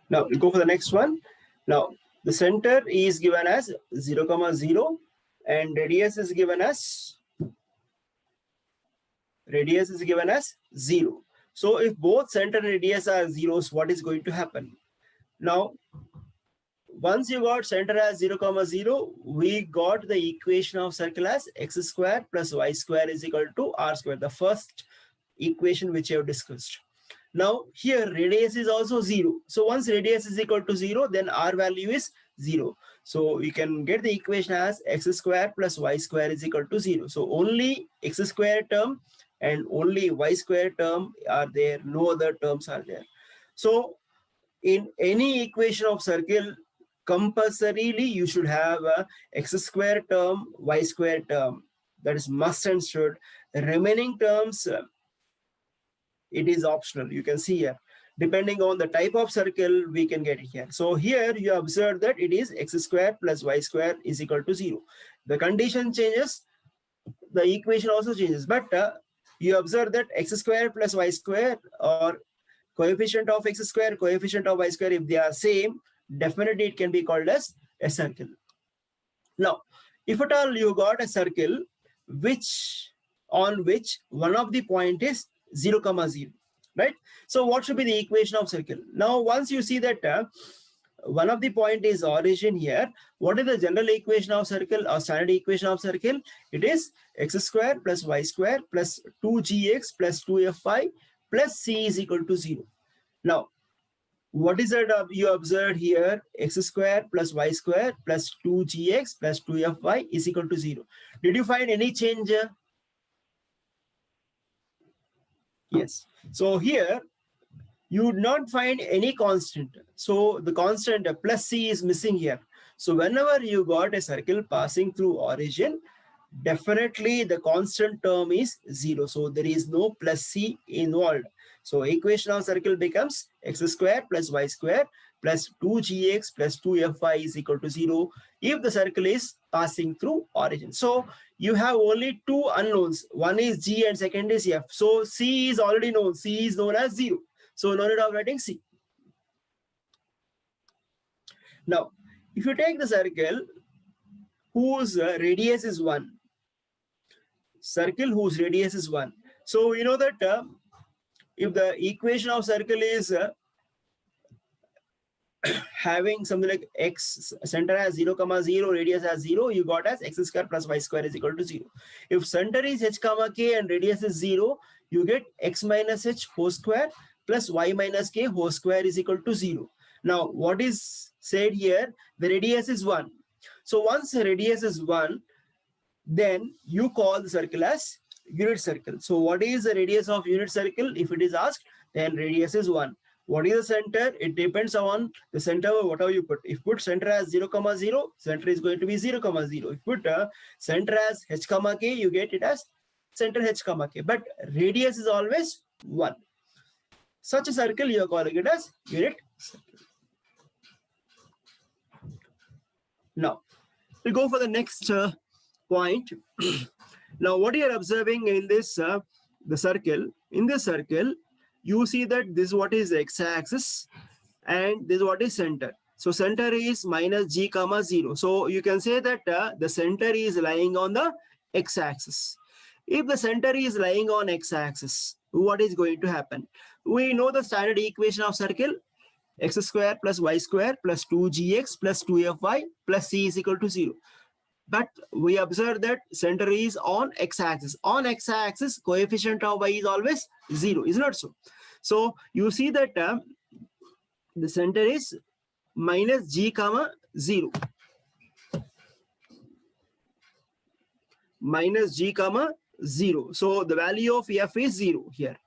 Now we'll go for the next one. Now the center is given as 0, 0 and radius is given as 0. So if both center and radius are zeros, what is going to happen? Now, once you got center as 0, 0, we got the equation of circle as x square plus y square is equal to r square, the first equation which I have discussed. Now here radius is also 0. So once radius is equal to 0, then r value is 0. So you can get the equation as x square plus y square is equal to 0. So only x square term and only y square term are there. No other terms are there. So in any equation of circle, compulsorily you should have a x square term, y square term. That is must and should. The remaining terms, it is optional. You can see here, depending on the type of circle, we can get it here. So here you observe that it is x square plus y square is equal to 0. The condition changes, the equation also changes, but you observe that x square plus y square, or coefficient of x square, coefficient of y square, if they are same, definitely it can be called as a circle. Now, if at all you got a circle on which one of the point is 0, 0, right? So what should be the equation of circle? Now, once you see that one of the point is origin here, what is the general equation of circle or standard equation of circle? It is x square plus y square plus 2gx plus 2fy plus c is equal to 0. Now, what is it you observed here? X square plus y square plus 2gx plus 2fy is equal to 0. Did you find any change? Yes. So here you would not find any constant. So the constant plus c is missing here. So whenever you got a circle passing through origin, definitely the constant term is 0. So there is no plus c involved. So equation of circle becomes x square plus y square plus 2gx plus 2fy is equal to 0 if the circle is passing through origin. So you have only two unknowns. One is g and second is f. So c is already known. C is known as 0. So no need of writing c. Now, if you take the circle whose radius is 1, circle whose radius is 1. So you know that if the equation of circle is having something like x, center as 0, 0, radius as 0, you got as x square plus y square is equal to 0. If center is h, k and radius is 0, you get x minus h whole square plus y minus k whole square is equal to 0. Now, what is said here? The radius is 1. So once the radius is 1, then you call the circle as unit circle. So what is the radius of unit circle? If it is asked, then radius is 1. What is the center? It depends on the center, whatever you put. If you put center as 0, 0, center is going to be 0, 0. If you put center as h, k, you get it as center h, k. But radius is always 1. Such a circle you are calling it as unit circle. Now, we'll go for the next point. Now, what you are observing in this, the circle, in this circle, you see that this is what is x-axis and this is what is center. So center is minus g, 0. So you can say that the center is lying on the x-axis. If the center is lying on x-axis, what is going to happen? We know the standard equation of circle, x square plus y square plus 2gx plus 2fy plus c is equal to 0. But we observe that center is on x-axis. On x-axis, coefficient of y is always 0, is not so? So you see that the center is minus g, 0. Minus g, 0. So the value of f is 0 here.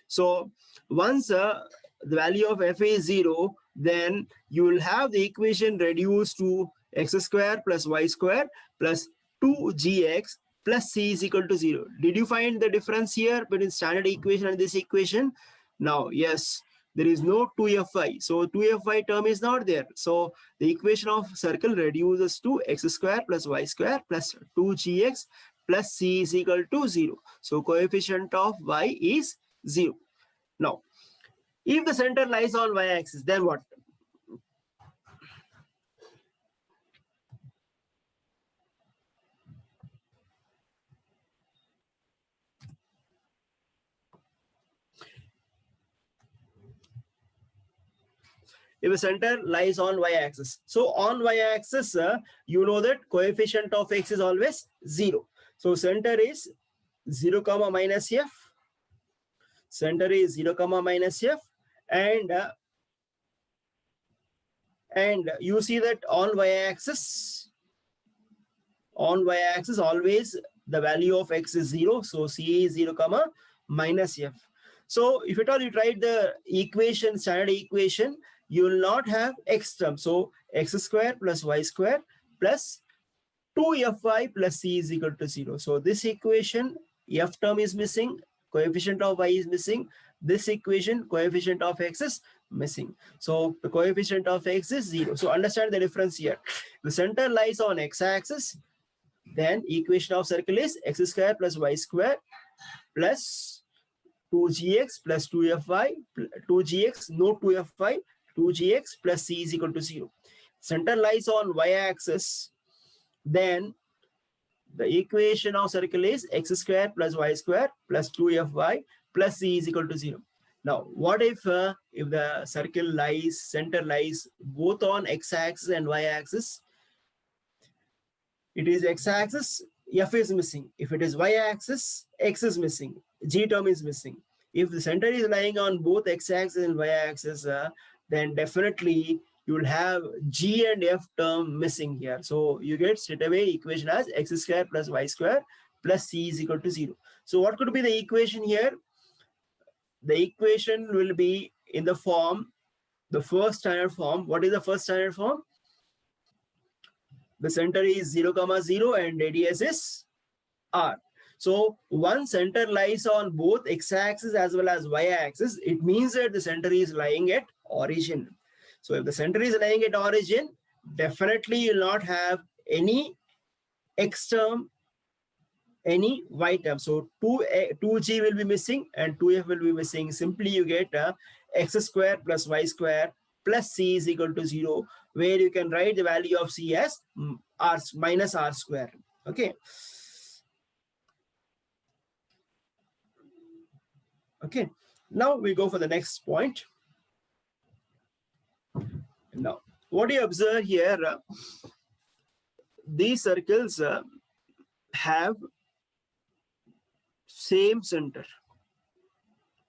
So once the value of f is 0, then you will have the equation reduced to x square plus y square plus 2gx plus c is equal to 0. Did you find the difference here between standard equation and this equation? Now, yes, there is no 2fy. So 2fy term is not there. So the equation of circle reduces to x square plus y square plus 2gx plus c is equal to 0. So coefficient of y is 0. Now, if the center lies on y-axis, then what? If the center lies on y-axis. So on y-axis, you know that coefficient of x is always 0. So center is 0, minus f. Center is 0, minus f. And you see that on y-axis always the value of x is 0. So c is 0, minus f. So if at all you tried the equation, standard equation, you will not have x term. So x square plus y square plus 2fy plus c is equal to 0. So this equation, f term is missing, coefficient of y is missing. This equation, coefficient of x is missing. So the coefficient of x is 0. So understand the difference here. The center lies on x-axis. Then equation of circle is x square plus y square plus 2gx plus 2fy, 2gx, no 2fy, 2gx plus c is equal to 0. Center lies on y-axis. Then the equation of circle is x square plus y square plus 2fy plus c is equal to 0. Now, what if the circle lies, center lies both on x-axis and y-axis? It is x-axis, f is missing. If it is y-axis, x is missing, g term is missing. If the center is lying on both x-axis and y-axis, then definitely you will have g and f term missing here. So you get straight away equation as x square plus y square plus c is equal to 0. So what could be the equation here? The equation will be in the form, the first standard form. What is the first standard form? The center is 0, 0 and radius is R. So one center lies on both x-axis as well as y-axis. It means that the center is lying at origin. So if the center is lying at origin, definitely you will not have any x term, any y term. So 2g will be missing and 2f will be missing. Simply you get x square plus y square plus c is equal to 0, where you can write the value of c as r minus r square. Okay. Okay. Now we go for the next point. Now, what do you observe here? These circles have same center,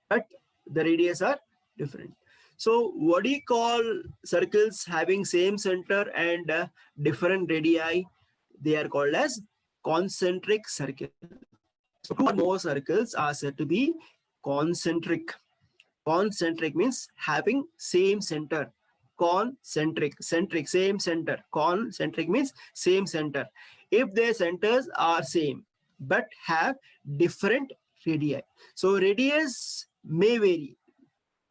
but the radius are different. So what do you call circles having same center and different radii? They are called as concentric circles. So two or more circles are said to be concentric. Concentric means having same center. Concentric, centric, same center. Concentric means same center. If their centers are same but have different radii. So radius may vary.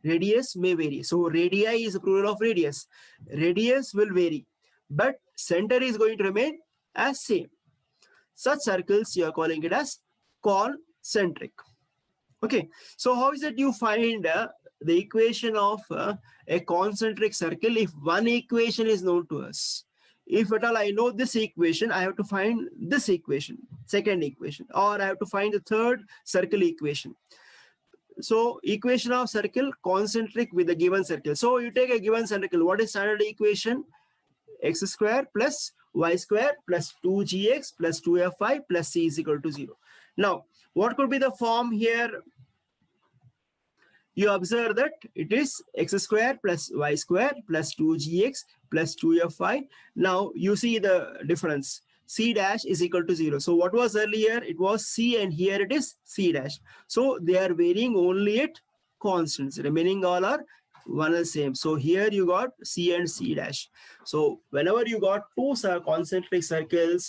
Radius may vary. So radii is a plural of radius. Radius will vary, but center is going to remain as same. Such circles you are calling it as concentric. Okay. So how is it you find the equation of a concentric circle if one equation is known to us? If at all I know this equation, I have to find this equation, second equation, or I have to find the third circle equation. So equation of circle concentric with a given circle. So you take a given circle. What is standard equation? X square plus y square plus 2gx plus 2fy plus c is equal to 0. Now, what could be the form here? You observe that it is x square plus y square plus 2gx plus 2fy. Now you see the difference. C dash is equal to 0. So what was earlier? It was C and here it is C dash. So they are varying only at constants. Remaining all are one and the same. So here you got C and C dash. So whenever you got two concentric circles,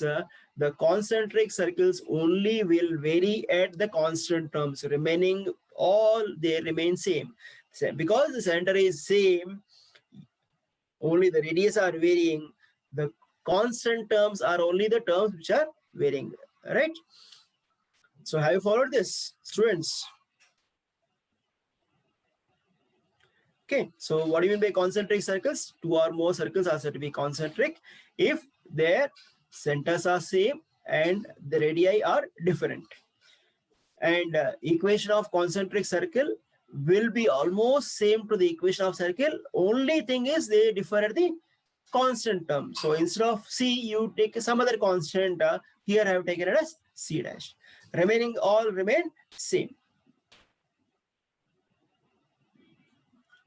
the concentric circles only will vary at the constant terms. Remaining all they remain same. So because the center is same, only the radius are varying. The constant terms are only the terms which are varying, right? So have you followed this, students? Okay, so what do you mean by concentric circles? Two or more circles are said to be concentric if their centers are same and the radii are different. And equation of concentric circle will be almost same to the equation of circle. Only thing is they differ at the constant term. So instead of C, you take some other constant. Here I have taken it as C dash. Remaining all remain same.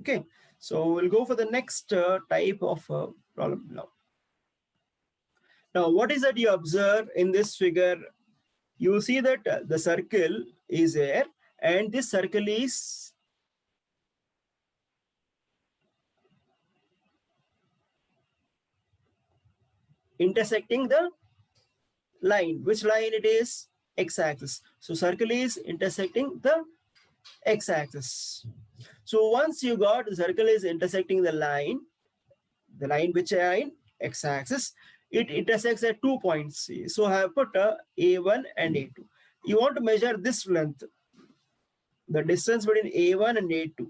Okay, so we'll go for the next type of problem now. Now, what is that you observe in this figure? You see that the circle is there and this circle is intersecting the line. Which line it is? X-axis. So circle is intersecting the x-axis. So once you got the circle is intersecting the line which line? X-axis. It intersects at 2 points. So I have put A1 and A2. You want to measure this length, the distance between A1 and A2.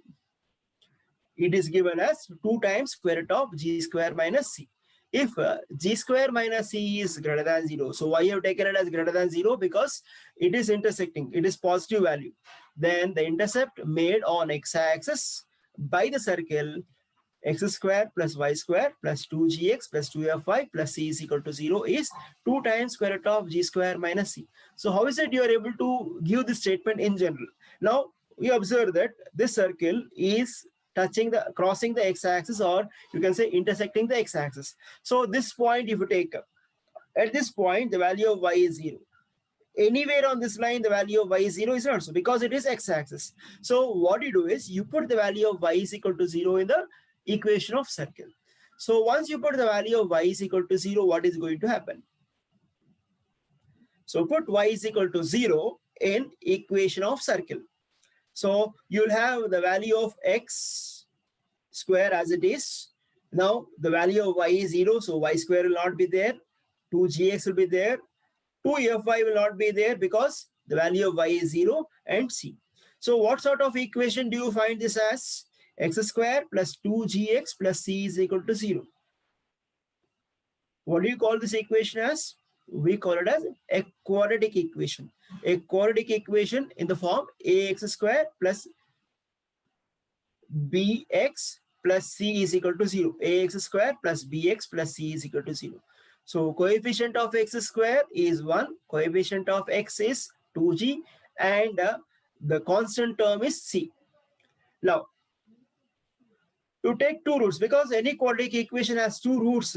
It is given as 2 times square root of g square minus c. If g square minus c is greater than 0, so why you have taken it as greater than 0? Because it is intersecting, it is positive value. Then the intercept made on x-axis by the circle x square plus y square plus 2gx plus 2fy plus c is equal to 0 is 2 times square root of g square minus c. So how is it you are able to give this statement in general? Now we observe that this circle is crossing the x-axis, or you can say intersecting the x-axis. So this point, if you take at this point, the value of y is 0. Anywhere on this line, the value of y is 0 is not so, because it is x-axis. So what you do is you put the value of y is equal to 0 in the equation of circle. So once you put the value of y is equal to 0, what is going to happen? So put y is equal to 0 in equation of circle. So you'll have the value of x square as it is. Now the value of y is 0, so y square will not be there. 2gx will be there. 2fy will not be there because the value of y is 0 and c. So what sort of equation do you find this as? X square plus 2gx plus c is equal to 0. What do you call this equation as? We call it as a quadratic equation. A quadratic equation in the form ax square plus bx plus c is equal to 0. Ax square plus bx plus c is equal to 0. So coefficient of x square is 1, coefficient of x is 2g, and the constant term is c. Now, to take two roots, because any quadratic equation has two roots,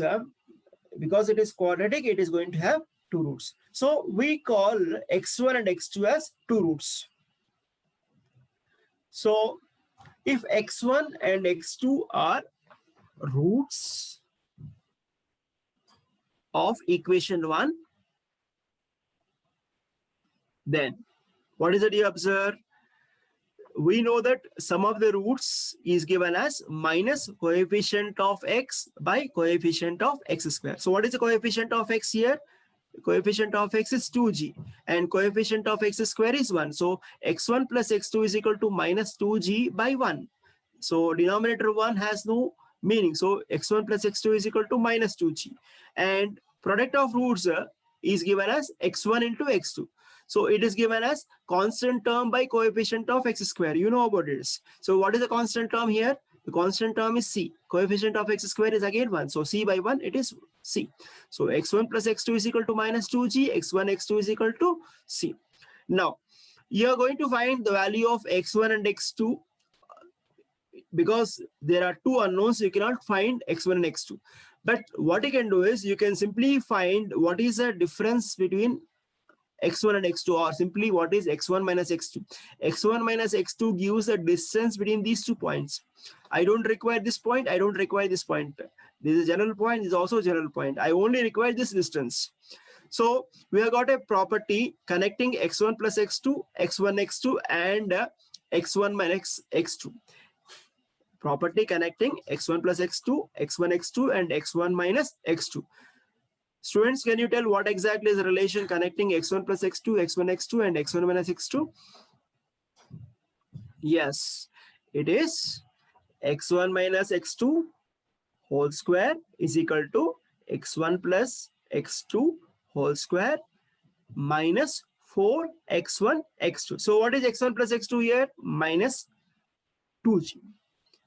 because it is quadratic, it is going to have two roots. So we call x1 and x2 as two roots. So if x1 and x2 are roots of equation 1, then what is it you observe? We know that sum of the roots is given as minus coefficient of x by coefficient of x square. So what is the coefficient of x here? Coefficient of x is 2g and coefficient of x square is 1. So x1 plus x2 is equal to minus 2g by 1. So denominator 1 has no meaning. So x1 plus x2 is equal to minus 2g. And product of roots is given as x1 into x2. So it is given as constant term by coefficient of x square. You know about this. So what is the constant term here? The constant term is c. Coefficient of x square is again 1. So c by 1, it is c. So x1 plus x2 is equal to minus 2g. x1, x2 is equal to c. Now, you are going to find the value of x1 and x2. Because there are two unknowns, you cannot find x1 and x2. But what you can do is you can simply find what is the difference between x1 and x2, or simply what is x1 minus x2. x1 minus x2 gives a distance between these 2 points. I don't require this point, I don't require this point. This is a general point, this is also a general point. I only require this distance. So we have got a property connecting x1 plus x2, x1 x2, and x1 minus x2. Property connecting x1 plus x2, x1 x2, and x1 minus x2. Students, can you tell what exactly is the relation connecting x1 plus x2, x1 x2, and x1 minus x2? Yes, it is x1 minus x2 whole square is equal to x1 plus x2 whole square minus 4x1 x2. So what is x1 plus x2 here? Minus 2g.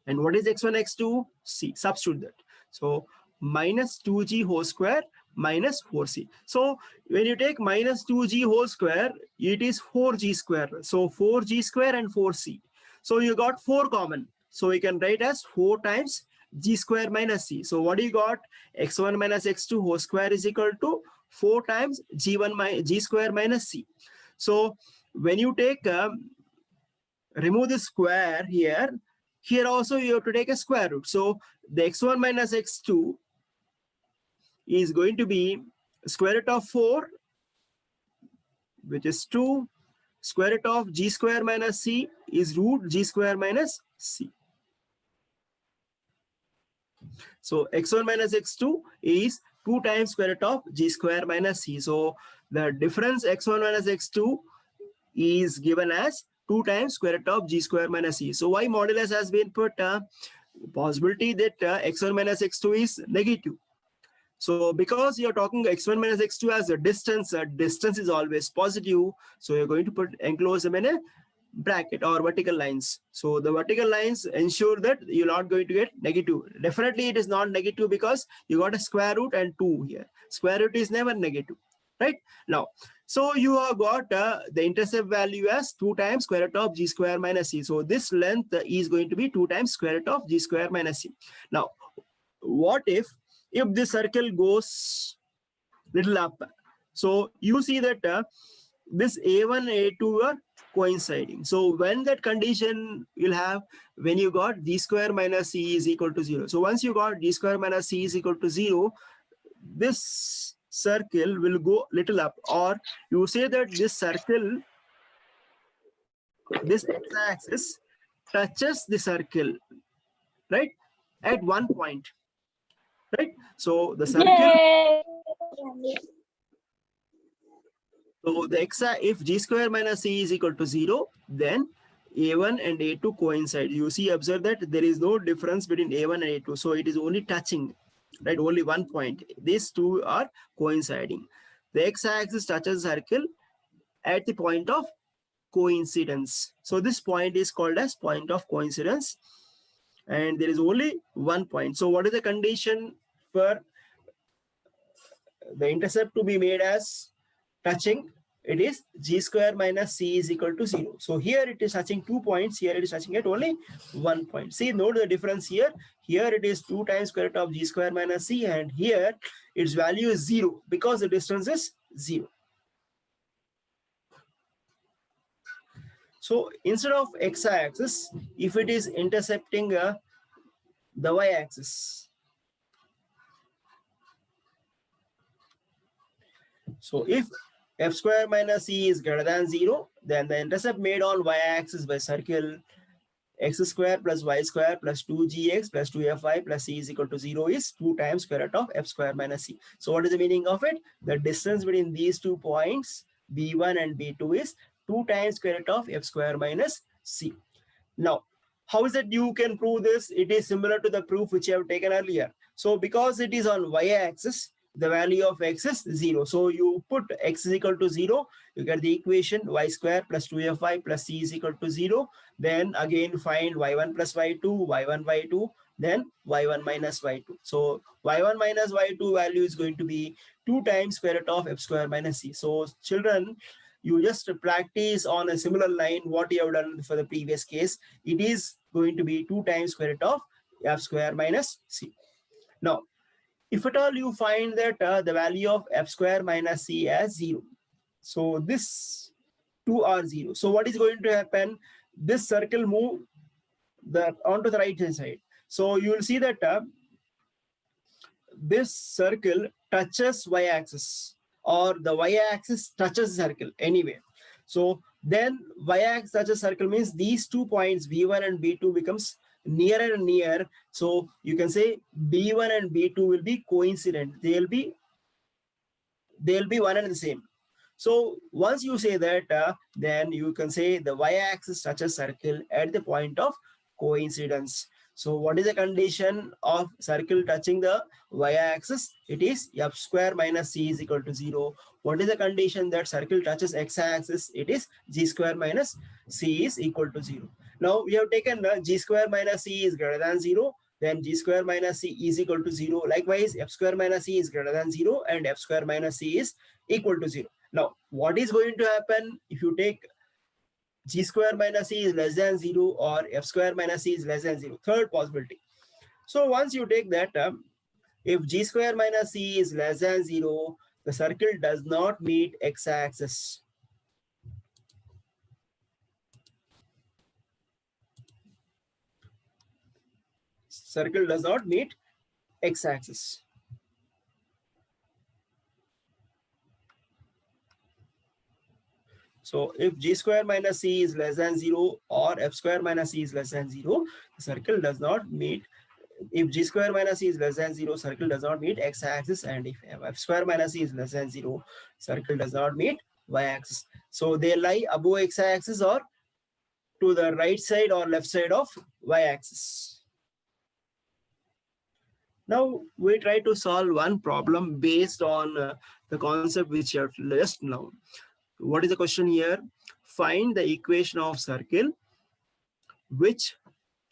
And what is x1 x2? C. Substitute that. So minus 2g whole square minus 4c. So when you take minus 2g whole square, it is 4g square. So 4g square and 4c. So you got 4 common. So we can write as 4 times g square minus c. So what do you got? x1 minus x2 whole square is equal to 4 times g square minus c. So when you take, remove the square here, here also you have to take a square root. So the x1 minus x2 is going to be square root of 4, which is 2. Square root of g square minus c is root g square minus c. So x1 minus x2 is 2 times square root of g square minus c. So the difference x1 minus x2 is given as 2 times square root of g square minus c. So y modulus has been put, possibility that x1 minus x2 is negative. So because you're talking x1 minus x2 as a distance is always positive. So you're going to enclose them in a bracket or vertical lines. So the vertical lines ensure that you're not going to get negative. Definitely it is not negative because you got a square root and 2 here. Square root is never negative, right? Now, so you have got the intercept value as 2 times square root of g square minus c. So this length is going to be 2 times square root of g square minus c. Now, what if this circle goes little up? So you see that this a1, a2 are coinciding. So when that condition you'll have, when you got d square minus c is equal to 0. So once you got d square minus c is equal to 0, this circle will go little up, or you say that this circle, this x-axis touches the circle, right, at one point, right? So the circle, so the if g square minus c is equal to 0, then a1 and a2 coincide. You see, observe that there is no difference between a1 and a2, so it is only touching, right? Only one point. These two are coinciding. The x-axis touches the circle at the point of coincidence. So this point is called as point of coincidence, and there is only one point. So what is the condition for the intercept to be made as touching? It is g square minus c is equal to 0. So here it is touching 2 points, here it is touching at only 1 point. See, note the difference here. Here it is 2 times square root of g square minus c, and here its value is 0 because the distance is 0. So instead of x-axis, if it is intercepting the y-axis, so if f square minus c is greater than 0, then the intercept made on y-axis by circle x square plus y square plus 2gx plus 2fi plus c is equal to 0 is 2 times square root of f square minus c. So what is the meaning of it? The distance between these 2 points, b1 and b2, is 2 times square root of f square minus c. Now, how is it you can prove this? It is similar to the proof which you have taken earlier. So because it is on y-axis, the value of x is 0. So you put x is equal to 0, you get the equation y square plus 2fi plus c is equal to 0. Then again find y1 plus y2, y1 y2, then y1 minus y2. So y1 minus y2 value is going to be 2 times square root of f square minus c. So children, you just practice on a similar line what you have done for the previous case. It is going to be 2 times square root of f square minus c. Now, if at all you find that the value of f square minus c as 0, so this 2 are 0. So what is going to happen? This circle move onto the right hand side. So you will see that this circle touches y-axis, or the y-axis touches the circle anyway. So then y-axis touches circle means these 2 points b1 and b2 becomes nearer and near. So you can say b1 and b2 will be coincident. They'll be one and the same. So once you say that, then you can say the y-axis touches circle at the point of coincidence. So what is the condition of circle touching the y-axis? It is f square minus c is equal to 0. What is the condition that circle touches x-axis? It is g square minus c is equal to 0. Now we have taken g square minus c is greater than 0, then g square minus c is equal to 0. Likewise, f square minus c is greater than 0 and f square minus c is equal to 0. Now, what is going to happen if you take g square minus c is less than 0 or f square minus c is less than 0? Third possibility. So once you take that, if g square minus c is less than 0, the circle does not meet x-axis. Circle does not meet x-axis. So if g square minus c is less than 0 or f square minus c is less than 0, the circle does not meet. If g square minus c is less than 0, circle does not meet x-axis, and if f square minus c is less than 0, circle does not meet y-axis. So they lie above x-axis or to the right side or left side of y-axis. Now we try to solve one problem based on the concept which you have just now. What is the question here? Find the equation of circle which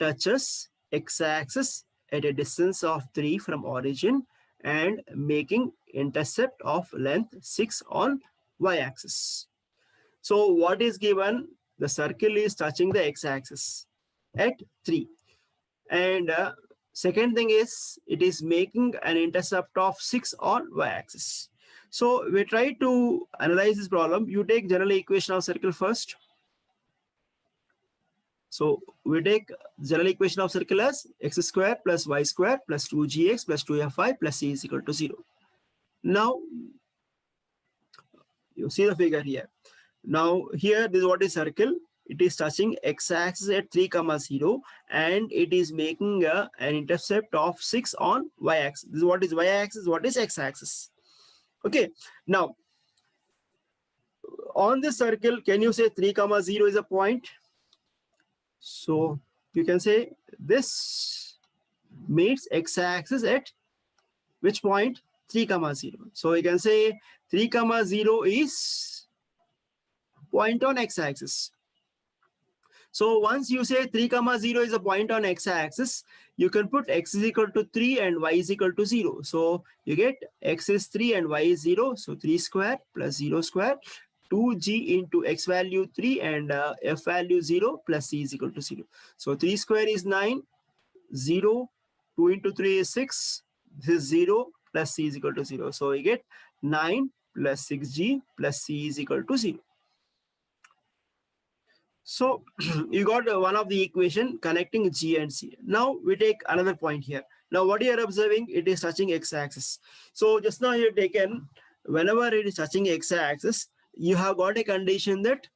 touches x-axis at a distance of 3 from origin and making intercept of length 6 on y-axis. So what is given? The circle is touching the x-axis at 3. And second thing is it is making an intercept of 6 on y-axis. So we try to analyze this problem. You take general equation of circle first. So we take general equation of circle as x square plus y square plus 2gx plus 2fi plus c is equal to 0. Now, you see the figure here. Now here, this is what is circle. It is touching x-axis at 3, 0, and it is making an intercept of 6 on y-axis. This is what is y-axis, what is x-axis. Okay, now on this circle, can you say 3, 0 is a point? So you can say this meets x-axis at which point? 3, 0. So you can say 3, 0 is point on x-axis. So once you say 3, 0 is a point on x-axis, you can put x is equal to 3 and y is equal to 0. So you get x is 3 and y is 0. So 3 square plus 0 square, 2g into x value 3 and f value 0 plus c is equal to 0. So 3 square is 9, 0, 2 into 3 is 6. This is 0 plus c is equal to 0. So you get 9 plus 6g plus c is equal to 0. So you got one of the equation connecting G and C. Now we take another point here. Now what you are observing, it is touching x-axis. So just now you have taken, whenever it is touching x-axis, you have got a condition that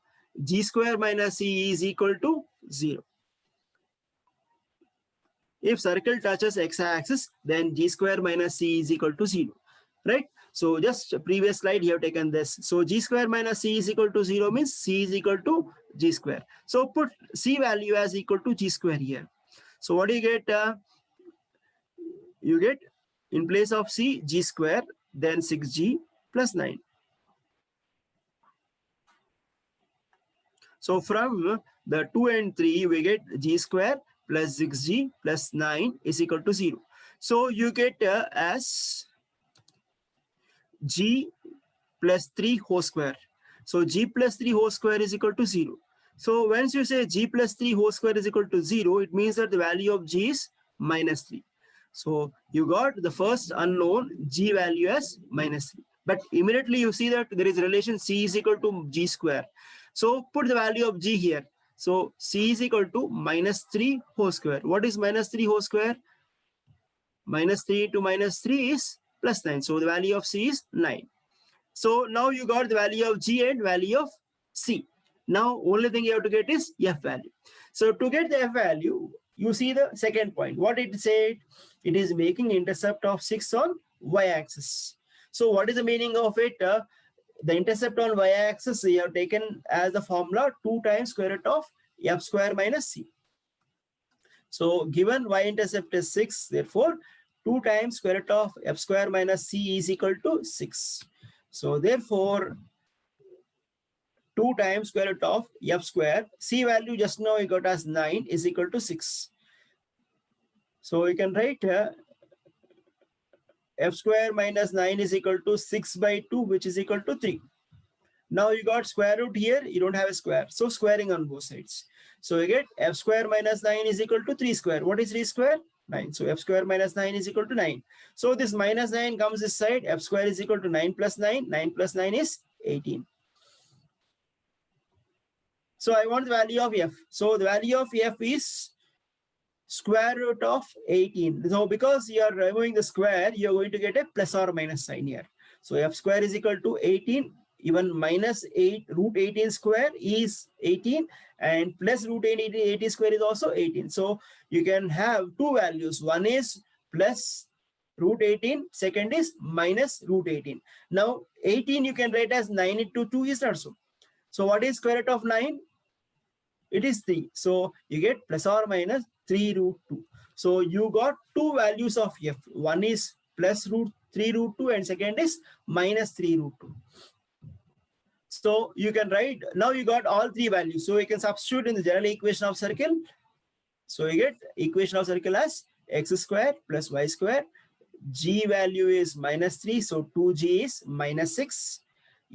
G square minus C is equal to 0. If circle touches x-axis, then G square minus C is equal to 0, right? So just previous slide, you have taken this. So G square minus C is equal to 0 means C is equal to G square. So put C value as equal to G square here. So what do you get? You get in place of C, G square, then 6G plus 9. So from the 2 and 3, we get G square plus 6G plus 9 is equal to 0. So you get as G plus 3 whole square. So G plus 3 whole square is equal to 0. So once you say G plus 3 whole square is equal to 0, it means that the value of G is minus 3. So you got the first unknown G value as minus 3. But immediately you see that there is a relation C is equal to G square. So put the value of G here. So C is equal to minus 3 whole square. What is minus 3 whole square? Minus 3 to minus 3 is plus 9. So the value of C is 9. So now you got the value of G and value of C. Now only thing you have to get is F value. So to get the F value, you see the second point. What it said, it is making intercept of 6 on y-axis. So what is the meaning of it? The intercept on y-axis we have taken as the formula 2 times square root of F square minus C. So given y-intercept is 6, therefore 2 times square root of F square minus C is equal to 6. So therefore 2 times square root of F square, C value just now we got as 9 is equal to 6. So you can write F square minus 9 is equal to 6 by 2, which is equal to 3. Now you got square root here, you don't have a square. So squaring on both sides. So you get F square minus 9 is equal to 3 square. What is 3 square? 9. So F square minus 9 is equal to 9. So this minus 9 comes this side. F square is equal to 9 plus 9. 9 plus 9 is 18. So I want the value of F. So the value of F is square root of 18. So because you are removing the square, you are going to get a plus or minus sign here. So F square is equal to 18. Even minus 8 root 18 square is 18 and plus root 80 square is also 18. So you can have two values. One is plus root 18, second is minus root 18. Now 18 you can write as 9 into 2 is not so. So what is square root of 9? It is 3. So you get plus or minus 3 root 2. So you got two values of F. One is plus root 3 root 2 and second is minus 3 root 2. So you can write, now you got all three values. So you can substitute in the general equation of circle. So you get equation of circle as x square plus y square. G value is minus 3. So 2g is minus 6.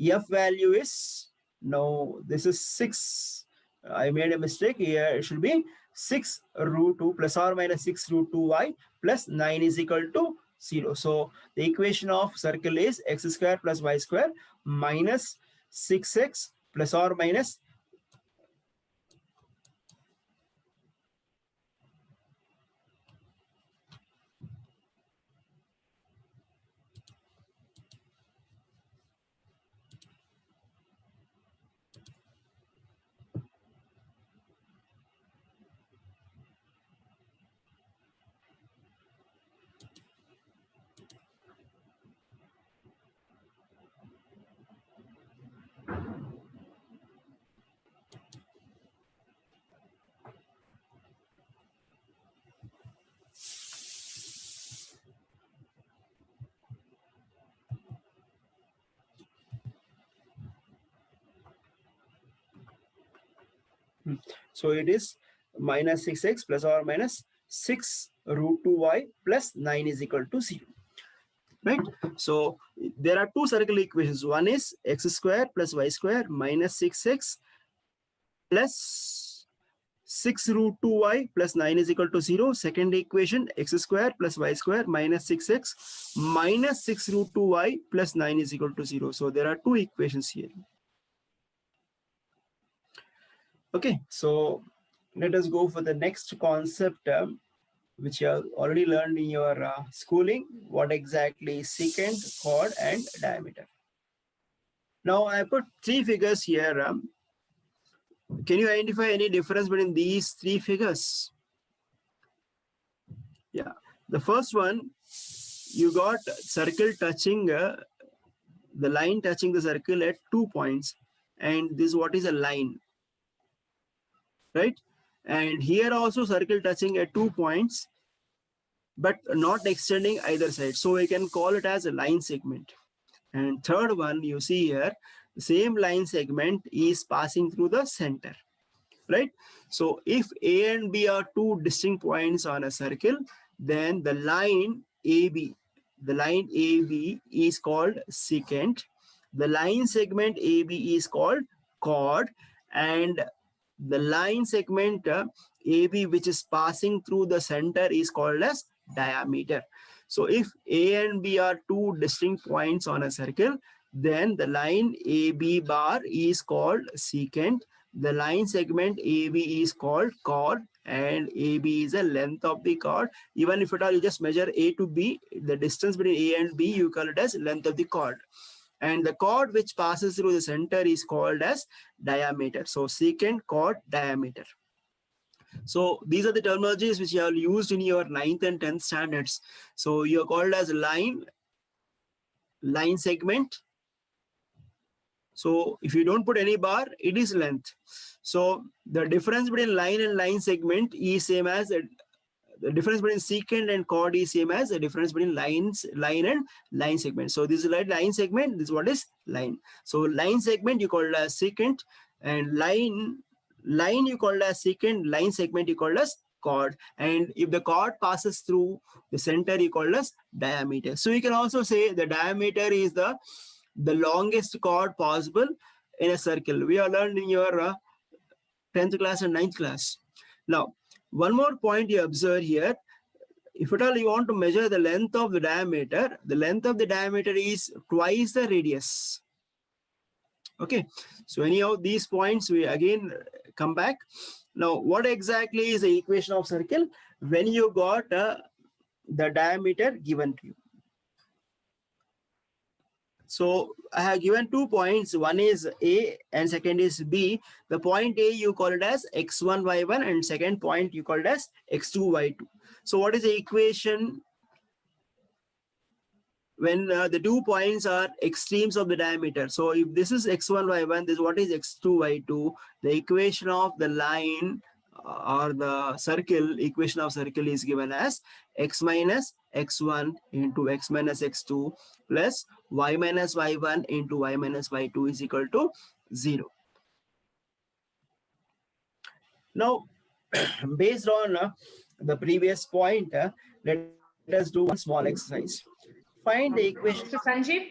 F value is, no, this is 6. I made a mistake here. It should be 6 root 2 plus or minus 6 root 2y plus 9 is equal to 0. So the equation of circle is x square plus y square minus 6x plus or minus So it is minus 6x plus or minus 6 root 2y plus 9 is equal to 0. Right? So there are two circle equations. One is x square plus y square minus 6x plus 6 root 2y plus 9 is equal to 0. Second equation, x square plus y square minus 6x minus 6 root 2y plus 9 is equal to 0. So there are two equations here. Okay, so let us go for the next concept, which you have already learned in your schooling. What exactly is secant, chord, and diameter? Now I put three figures here. Can you identify any difference between these three figures? Yeah, the first one, you got circle touching, the line touching the circle at 2 points. And this what is a line, right? And here also circle touching at 2 points, but not extending either side. So we can call it as a line segment. And third one, you see here, the same line segment is passing through the center, right? So if A and B are two distinct points on a circle, then the line AB is called secant. The line segment AB is called chord, and the line segment AB, which is passing through the center, is called as diameter. So if A and B are two distinct points on a circle, then the line AB bar is called secant. The line segment AB is called chord, and AB is the length of the chord. Even if at all you just measure A to B, the distance between A and B, you call it as length of the chord. And the chord which passes through the center is called as diameter. So secant, chord, diameter. So these are the terminologies which you have used in your 9th and 10th standards. So you are called as line segment. So if you don't put any bar, it is length. So the difference between line and line segment is same as the difference between secant and chord is same as the difference between line and line segment. So this is line segment, this is what is line. So line segment you call it as secant, and line you call it as secant, line segment you call it as chord. And if the chord passes through the center, you call it as diameter. So you can also say the diameter is the longest chord possible in a circle. We are learned in your 10th class and 9th class. Now, one more point you observe here. If at all you want to measure the length of the diameter is twice the radius. Okay, so anyhow, these points we again come back. Now, what exactly is the equation of circle when you got the diameter given to you? So I have given 2 points. One is A and second is B. The point A you call it as x1, y1, and second point you call it as x2, y2. So what is the equation when the 2 points are extremes of the diameter? So if this is x1, y1, this what is x2, y2. The equation of the line or the circle, equation of circle is given as x minus x1 into x minus x2 plus y minus y1 into y minus y2 is equal to 0. Now, based on the previous point, let us do one small exercise. Find the equation. Mr. Sanjeev,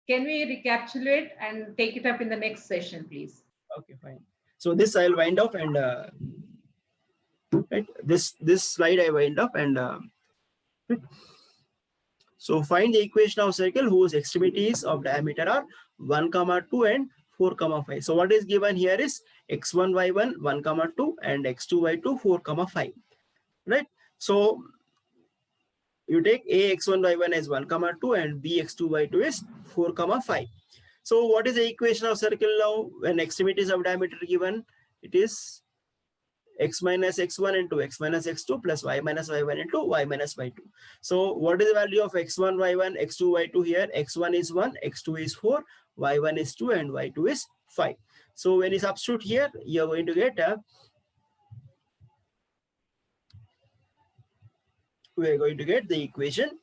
can we recapitulate and take it up in the next session, please? Okay, fine. So this I'll wind up and right, this slide I wind up and right. So find the equation of circle whose extremities of diameter are 1, 2 and 4, 5. So what is given here is x1, y1, 1, 2 and x2, y2, 4, 5. Right. So you take A x1, y1 as 1, 2 and B x2, y2 is 4, 5. So what is the equation of circle now when extremities of diameter given? It is x minus x1 into x minus x2 plus y minus y1 into y minus y2. So what is the value of x1, y1, x2, y2 here? x1 is 1, x2 is 4, y1 is 2 and y2 is 5. So when you substitute here, you are going to get we are going to get the equation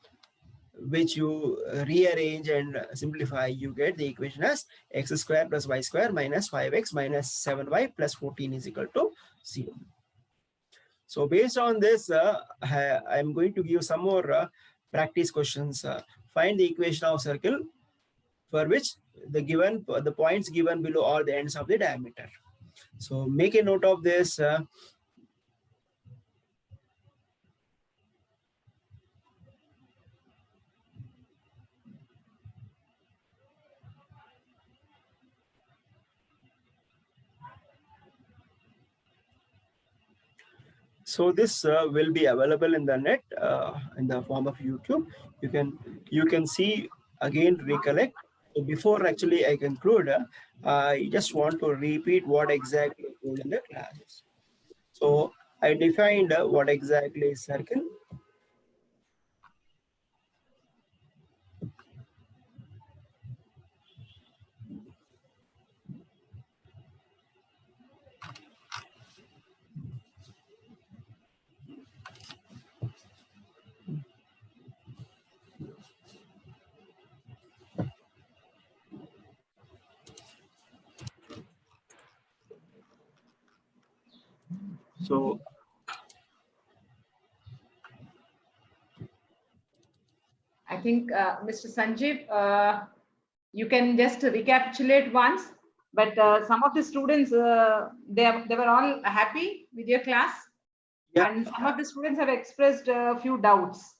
which you rearrange and simplify, you get the equation as x square plus y square minus 5x minus 7y plus 14 is equal to 0. So based on this, I'm going to give some more practice questions. Find the equation of circle for which the points given below are the ends of the diameter. So make a note of this. So this will be available in the net in the form of YouTube. You can see again, recollect. So before actually I conclude, I just want to repeat what exactly I told in the class. So I defined what exactly is circle. So I think, Mr. Sanjeev, you can just recapitulate once, but some of the students, they were all happy with your class. yeah, And some of the students have expressed a few doubts.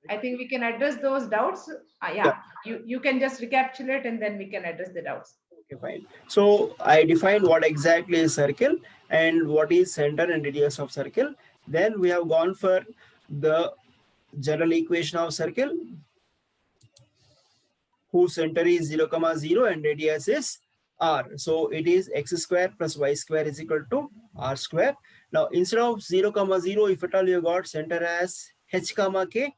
I think we can address those doubts. Yeah, you can just recapitulate and then we can address the doubts. okay, fine. So I defined what exactly is circle and what is center and radius of circle. Then we have gone for the general equation of circle, whose center is 0, 0 and radius is r. So it is x square plus y square is equal to r square. Now instead of 0, 0, if at all you got center as h, k,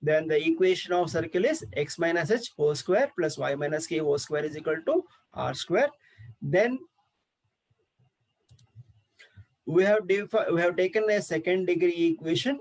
then the equation of circle is x minus h whole square plus y minus k whole square is equal to r square. Then we have taken a second degree equation,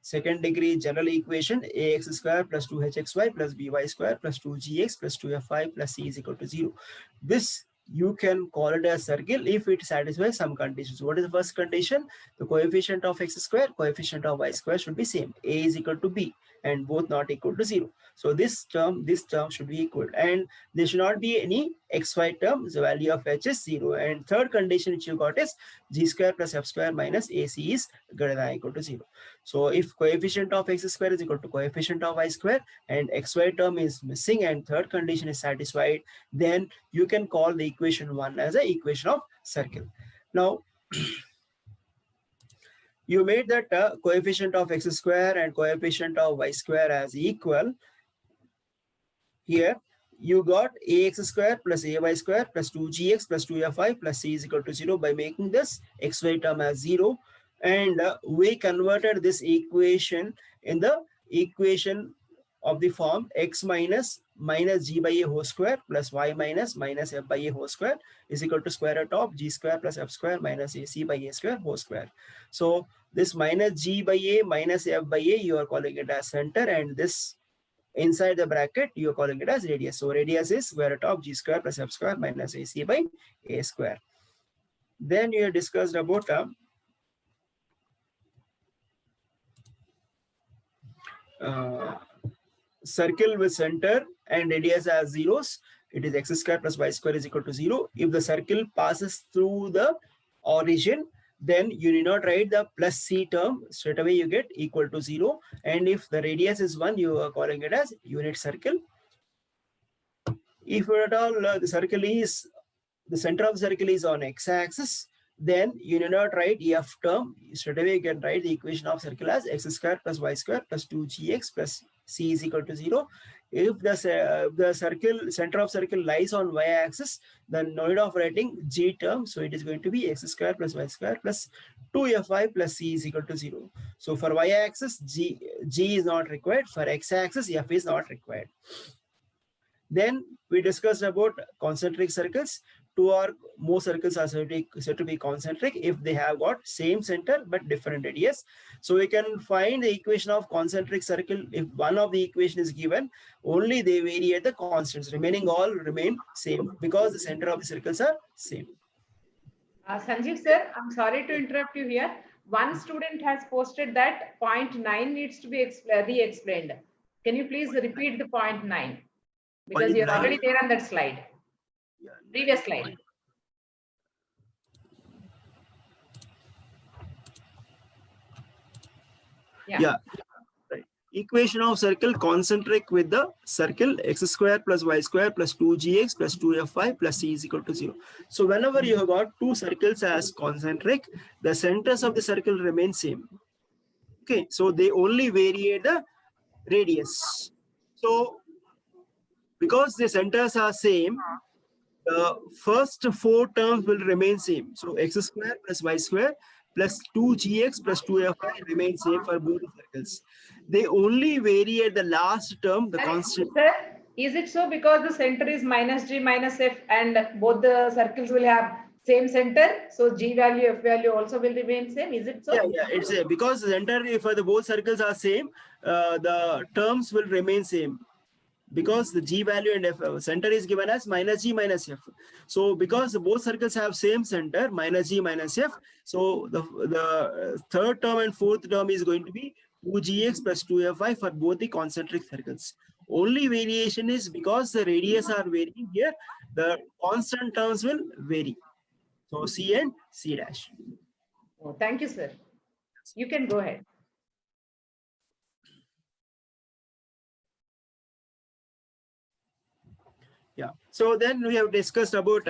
second degree general equation, ax square plus 2hxy plus by square plus 2gx plus 2fy plus c is equal to 0. This you can call it a circle if it satisfies some conditions. What is the first condition? The coefficient of x square, coefficient of y square should be same. A is equal to b and both not equal to 0. So this term should be equal, and there should not be any xy term. The value of h is 0. And third condition which you got is g square plus f square minus ac is greater than or equal to 0. So if coefficient of x square is equal to coefficient of y square and xy term is missing and third condition is satisfied, then you can call the equation 1 as a equation of circle. Now you made that coefficient of x square and coefficient of y square as equal. Here you got ax square plus ay square plus 2gx plus 2fy plus c is equal to 0 by making this xy term as 0. And we converted this equation in the equation of the form x minus g by a whole square plus y minus f by a whole square is equal to square root of g square plus f square minus ac by a square whole square. So this minus g by a minus f by a, you are calling it as center, and this inside the bracket you are calling it as radius. So radius is square root of g square plus f square minus ac by a square. Then you discussed about circle with center and radius as zeros. It is x square plus y square is equal to 0. If the circle passes through the origin, then you need not write the plus c term. Straight away you get equal to 0. And if the radius is 1, you are calling it as unit circle. If at all the center of the circle is on x-axis, then you need not write f term. Straight away you can write the equation of circle as x square plus y square plus 2gx plus c is equal to 0. If the center of circle lies on y-axis, then no need of writing g term. So it is going to be x square plus y square plus 2fy plus c is equal to 0. So for y-axis, g is not required. For x-axis, f is not required. Then we discussed about concentric circles. two or more circles are said to be concentric if they have got same center but different radius. So we can find the equation of concentric circle if one of the equation is given, only they vary at the constants, remaining all remain same because the center of the circles are same. Sanjeev sir, I'm sorry to interrupt you here. One student has posted that 0.9 needs to be re-explained. Can you please repeat the 0.9? Because you're 0.9. already there on that slide. Yeah, Previous slide. Yeah. Right. Equation of circle concentric with the circle x square plus y square plus 2gx plus 2fy plus c is equal to 0. So whenever you have got two circles as concentric, the centers of the circle remain same. Okay, so they only vary the radius. So because the centers are same, the first four terms will remain same. So x square plus y square plus 2gx plus 2fy remain same for both the circles. They only vary at the last term, the constant. Sir, is it so because the center is minus g minus f and both the circles will have same center? So g value, f value also will remain same. Is it so? Yeah, it's because the center for the both circles are same, the terms will remain same. Because the g value and f center is given as minus g minus f. So because both circles have same center, minus g minus f, so the third term and fourth term is going to be 2gx plus 2fy for both the concentric circles. Only variation is because the radius are varying here, the constant terms will vary. So c and c dash. Oh, thank you, sir. You can go ahead. Yeah, so then we have discussed about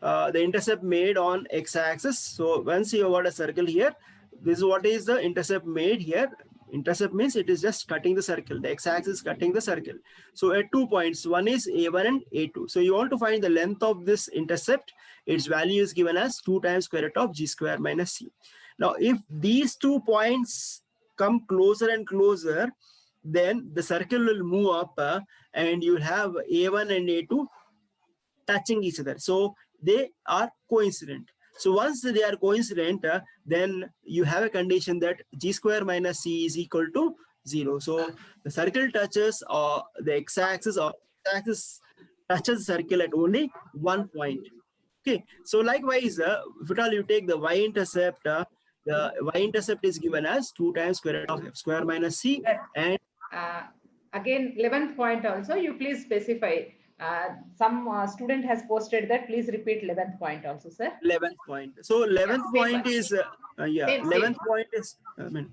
the intercept made on x-axis. So once you have got a circle here, this is what is the intercept made here. Intercept means it is just cutting the circle. The x-axis cutting the circle. So at 2 points, one is A1 and A2. So you want to find the length of this intercept. Its value is given as 2 times square root of g square minus c. Now, if these 2 points come closer and closer, then the circle will move up and you have A1 and A2 touching each other. So they are coincident. So once they are coincident, then you have a condition that g square minus c is equal to 0. So the circle touches the x-axis or x-axis touches the circle at only 1 point. Okay. So likewise, if at all you take the y-intercept, the y-intercept is given as 2 times square root of f square minus c. And again, 11th point also, you please specify. Some student has posted that. Please repeat 11th point also, sir. 11th point. So 11th point is, yeah, 11th point is, I mean,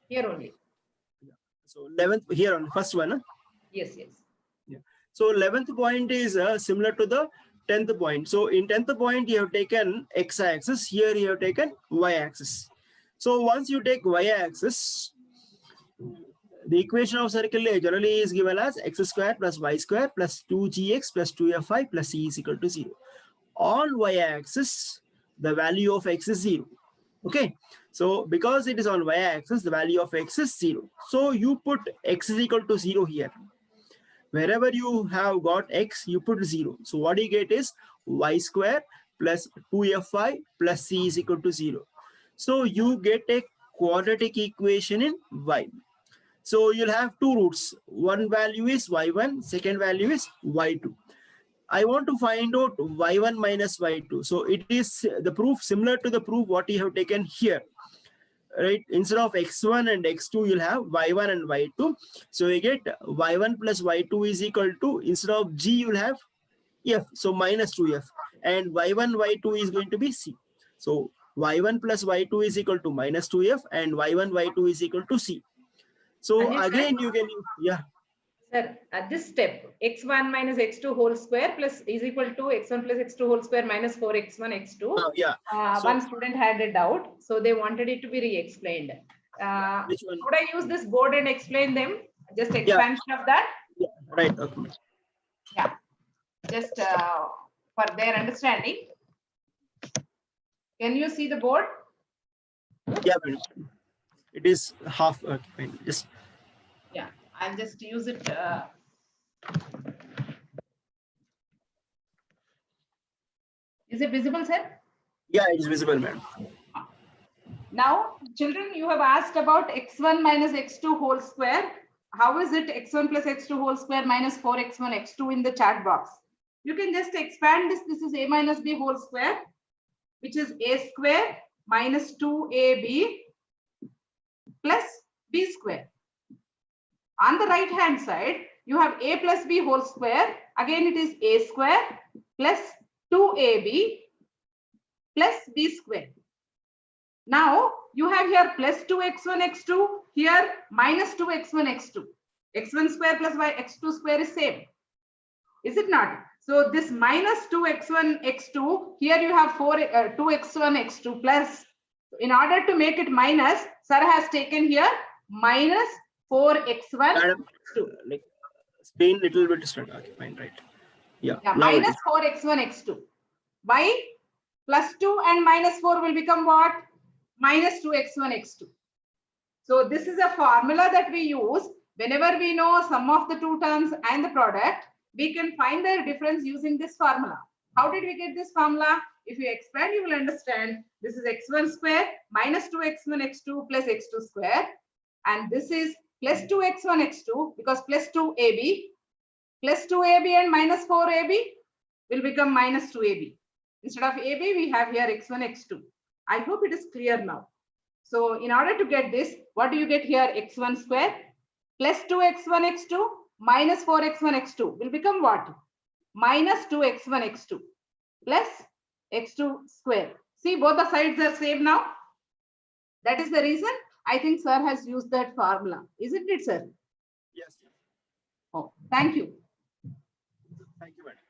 here only. So 11th, here on first one. Yes, yes. Yeah. So 11th point is similar to the 10th point. So in 10th point, you have taken x-axis. Here you have taken y-axis. So once you take y-axis, the equation of circle generally is given as x square plus y square plus 2gx plus 2fy plus c is equal to 0. On y-axis, the value of x is 0. Okay. So because it is on y-axis, the value of x is 0. So you put x is equal to 0 here. Wherever you have got x, you put 0. So what you get is y square plus 2fy plus c is equal to 0. So you get a quadratic equation in y. So you'll have two roots. One value is y1, second value is y2. I want to find out y1 minus y2. So it is the proof similar to the proof what you have taken here. Right? Instead of x1 and x2, you'll have y1 and y2. So you get y1 plus y2 is equal to, instead of g, you'll have f. So minus 2f. And y1, y2 is going to be c. So y1 plus y2 is equal to minus 2f and y1, y2 is equal to c. So again, you can, yeah. Sir, at this step, x1 minus x2 whole square plus is equal to x1 plus x2 whole square minus 4x1 x2. Yeah. So, one student had a doubt, so they wanted it to be re-explained. which one? Could I use this board and explain them? Just expansion of that? Yeah, right. Okay. Yeah. Just for their understanding. Can you see the board? Yeah, it is half. Okay, just. Yeah, I'll just use it. Is it visible, sir? Yeah, it is visible, madam. Now, children, you have asked about x1 minus x2 whole square. How is it x1 plus x2 whole square minus 4x1 x2 in the chat box? You can just expand this. This is a minus b whole square, which is a square minus 2ab plus b square. On the right hand side, you have a plus b whole square. Again, it is a square plus 2ab plus b square. Now, you have here plus 2x1 x2, here minus 2x1 x2. x1 square plus y x2 square is same. Is it not? So this minus 2x1 x2, here you have 2x1 x2 plus. In order to make it minus, sir has taken here minus 4x1 Madam, x2. like screen little bit different. Okay, fine, right. Yeah. Yeah, now it minus 4x1 x2. Why? Plus 2 and minus 4 will become what? Minus 2x1 x2. So this is a formula that we use whenever we know sum of the two terms and the product. We can find the difference using this formula. How did we get this formula? If you expand, you will understand. This is x1 square minus 2x1 x2 plus x2 square. And this is plus 2x1 x2 because plus 2ab. Plus 2ab and minus 4ab will become minus 2ab. Instead of ab, we have here x1 x2. I hope it is clear now. So in order to get this, what do you get here? x1 square plus 2x1 x2 minus 4x1 x2 will become what? Minus 2x1 x2 plus x2 square. See, both the sides are same now. That is the reason I think sir has used that formula. Isn't it, sir? Yes. Oh, thank you. Thank you, madam.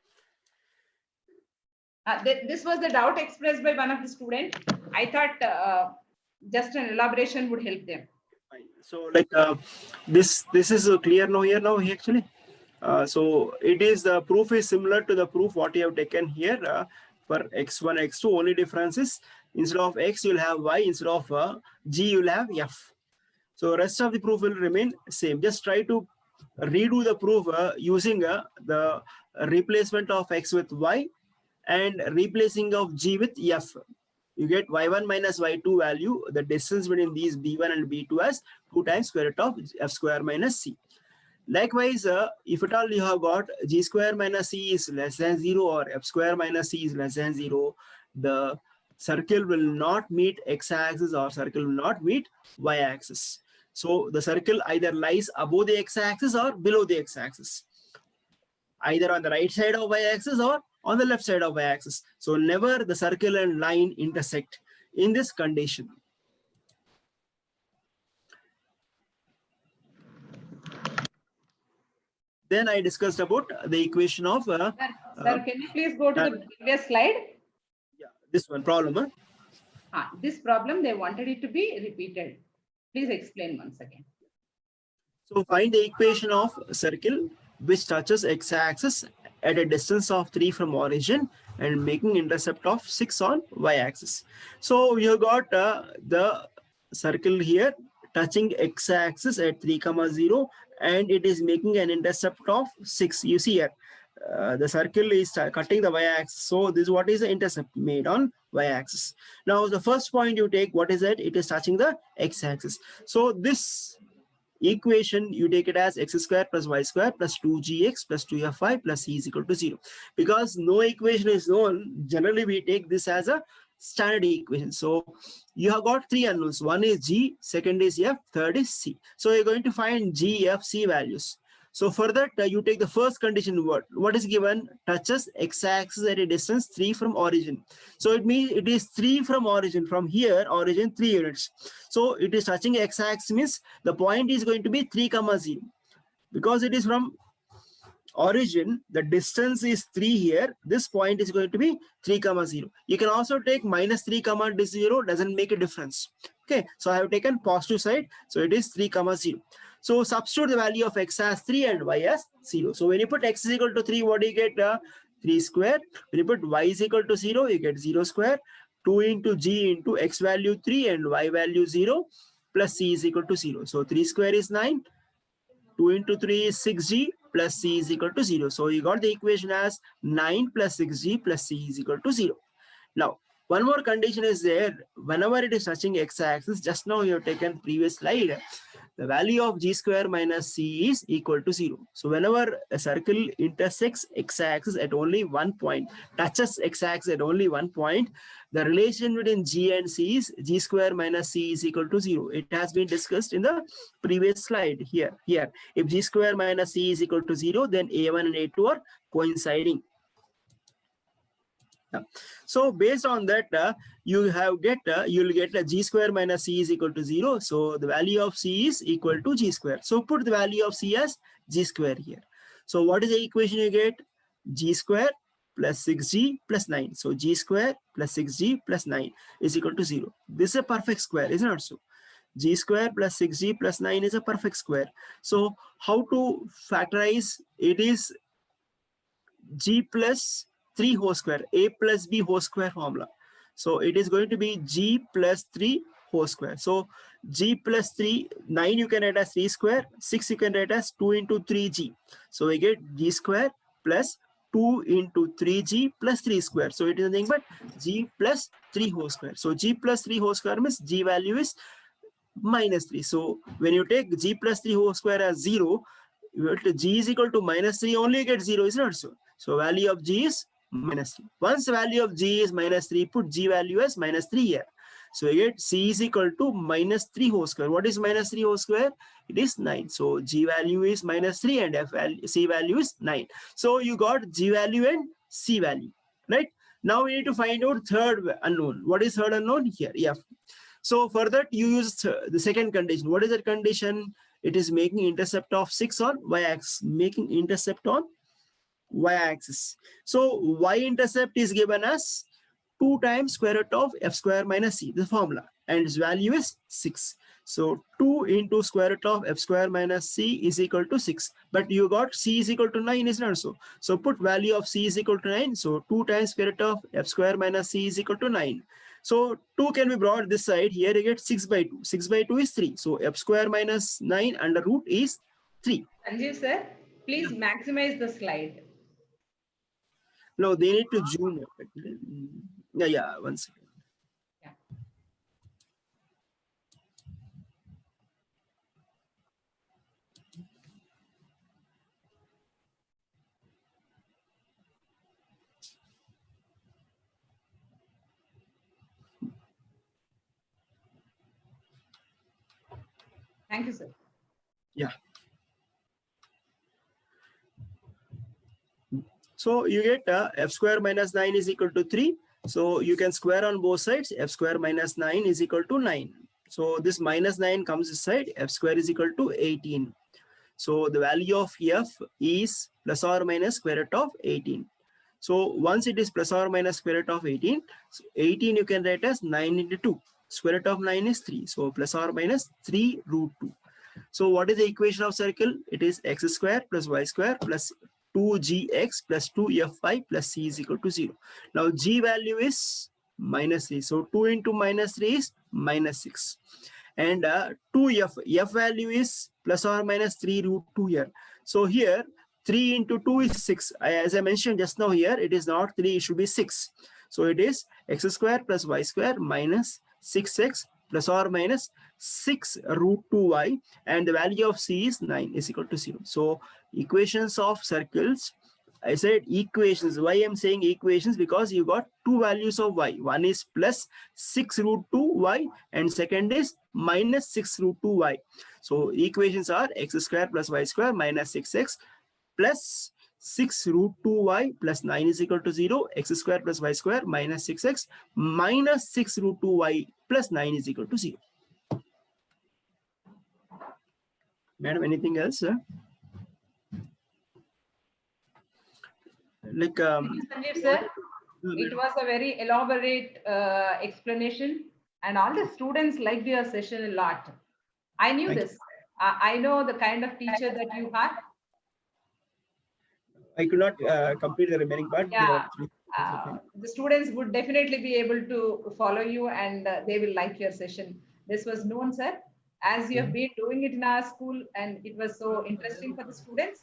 This was the doubt expressed by one of the students. I thought just an elaboration would help them. Fine. So like this is clear now here now actually. So it is the proof is similar to the proof what you have taken here for x1 x2. Only difference is instead of x you'll have y, instead of g you'll have f. So rest of the proof will remain same. Just try to redo the proof using the replacement of x with y and replacing of g with f. You get y1 minus y2 value, the distance between these b1 and b2 as 2 times square root of f square minus c. Likewise, if at all you have got g square minus c is less than 0 or f square minus c is less than 0, the circle will not meet x-axis or circle will not meet y-axis. So the circle either lies above the x-axis or below the x-axis, either on the right side of y-axis or on the left side of y-axis. So never the circle and line intersect in this condition. Then I discussed about the equation of Sir, can you please go to the previous slide? yeah, this one problem. This problem, they wanted it to be repeated. Please explain once again. So find the equation of a circle which touches x-axis at a distance of 3 from origin and making intercept of 6 on y-axis. So you got the circle here touching x-axis at 3, 0 and it is making an intercept of 6. You see here, the circle is cutting the y-axis. So this is what is the intercept made on y-axis. Now the first point you take, what is it? It is touching the x-axis. So this equation you take it as x square plus y square plus 2gx plus 2fy plus c is equal to 0. Because no equation is known, generally we take this as a standard equation. So you have got 3 unknowns. One is g, second is f, third is c. So you're going to find g, f, c values. So for that, you take the first condition. What is given? Touches x-axis at a distance 3 from origin. So it means it is 3 from origin. From here, origin 3 units. So it is touching x-axis means the point is going to be 3, 0. Because it is from origin, the distance is 3 here. This point is going to be 3, 0. You can also take minus 3, 0. Doesn't make a difference. Okay. So I have taken positive side. So it is 3, 0. So substitute the value of x as 3 and y as 0. So when you put x is equal to 3, what do you get? 3 square. When you put y is equal to 0, you get 0 square. 2 into g into x value 3 and y value 0 plus c is equal to 0. So 3 square is 9. 2 into 3 is 6g plus c is equal to 0. So you got the equation as 9 plus 6g plus c is equal to 0. Now, one more condition is there. Whenever it is touching x-axis, just now you have taken previous slide, the value of g square minus c is equal to 0. So whenever a circle intersects x-axis at only one point, touches x-axis at only one point, the relation between g and c is g square minus c is equal to 0. It has been discussed in the previous slide here. If g square minus c is equal to 0, then a1 and a2 are coinciding. So based on that, you'll get a g square minus c is equal to 0. So the value of c is equal to g square. So put the value of c as g square here. So what is the equation you get? G square plus 6g plus 9. So g square plus 6g plus 9 is equal to 0. This is a perfect square, isn't it? So g square plus 6g plus 9 is a perfect square. So how to factorize? It is g plus 3 whole square, a plus b whole square formula. So it is going to be g plus 3 whole square. So g plus 3, 9 you can write as 3 square, 6 you can write as 2 into 3g. So we get g square plus 2 into 3g plus 3 square. So it is nothing but g plus 3 whole square. So g plus 3 whole square means g value is minus 3. So when you take g plus 3 whole square as 0, g is equal to minus 3, only you get 0, is not so. So value of g is minus 3. Once the value of g is minus 3, put g value as minus 3 here. So you get c is equal to minus 3 whole square. What is minus 3 whole square? It is 9. So g value is minus 3 and c value is 9. So you got g value and c value, right? Now we need to find out third unknown. What is third unknown? Here, f. So for that you use the second condition. What is that condition? It is making intercept of 6 on y-axis, making intercept on y-axis. So y-intercept is given as 2 times square root of f square minus c, the formula, and its value is 6. So 2 into square root of f square minus c is equal to 6. But you got c is equal to 9, is not so. So put value of c is equal to 9. So 2 times square root of f square minus c is equal to 9. So 2 can be brought this side. Here you get 6 by 2. 6 by 2 is 3. So f square minus 9 under root is 3. Sanjeev sir, please maximize the slide. No, they need to zoom. Yeah, 1 second. Yeah. Thank you, sir. Yeah. So you get f square minus 9 is equal to 3. So you can square on both sides. F square minus 9 is equal to 9. So this minus 9 comes this side. F square is equal to 18. So the value of f is plus or minus square root of 18. So once it is plus or minus square root of 18, so 18 you can write as 9 into 2. Square root of 9 is 3. So plus or minus 3 root 2. So what is the equation of circle? It is x square plus y square plus 2gx plus 2fy plus c is equal to 0. Now g value is minus 3. So 2 into minus 3 is minus 6. And 2f value is plus or minus 3 root 2 here. So here 3 into 2 is 6. As I mentioned just now here, it is not 3, it should be 6. So it is x square plus y square minus 6x plus or minus 6 root 2y, and the value of c is 9 is equal to 0. So equations of circles, I said equations. Why I'm saying equations? Because you got two values of y. One is plus 6 root 2y and second is minus 6 root 2y. So equations are x square plus y square minus 6x plus 6 root 2y plus 9 is equal to 0. X square plus y square minus 6x minus 6 root 2y plus 9 is equal to 0. Madam, anything else? Like Sanjeev sir, it was a very elaborate explanation, and all the students liked your session a lot. I knew Thank this. I know the kind of teacher that you are. I could not complete the remaining part. Yeah. The students would definitely be able to follow you, and they will like your session. This was known, sir, as you have been doing it in our school, and it was so interesting for the students.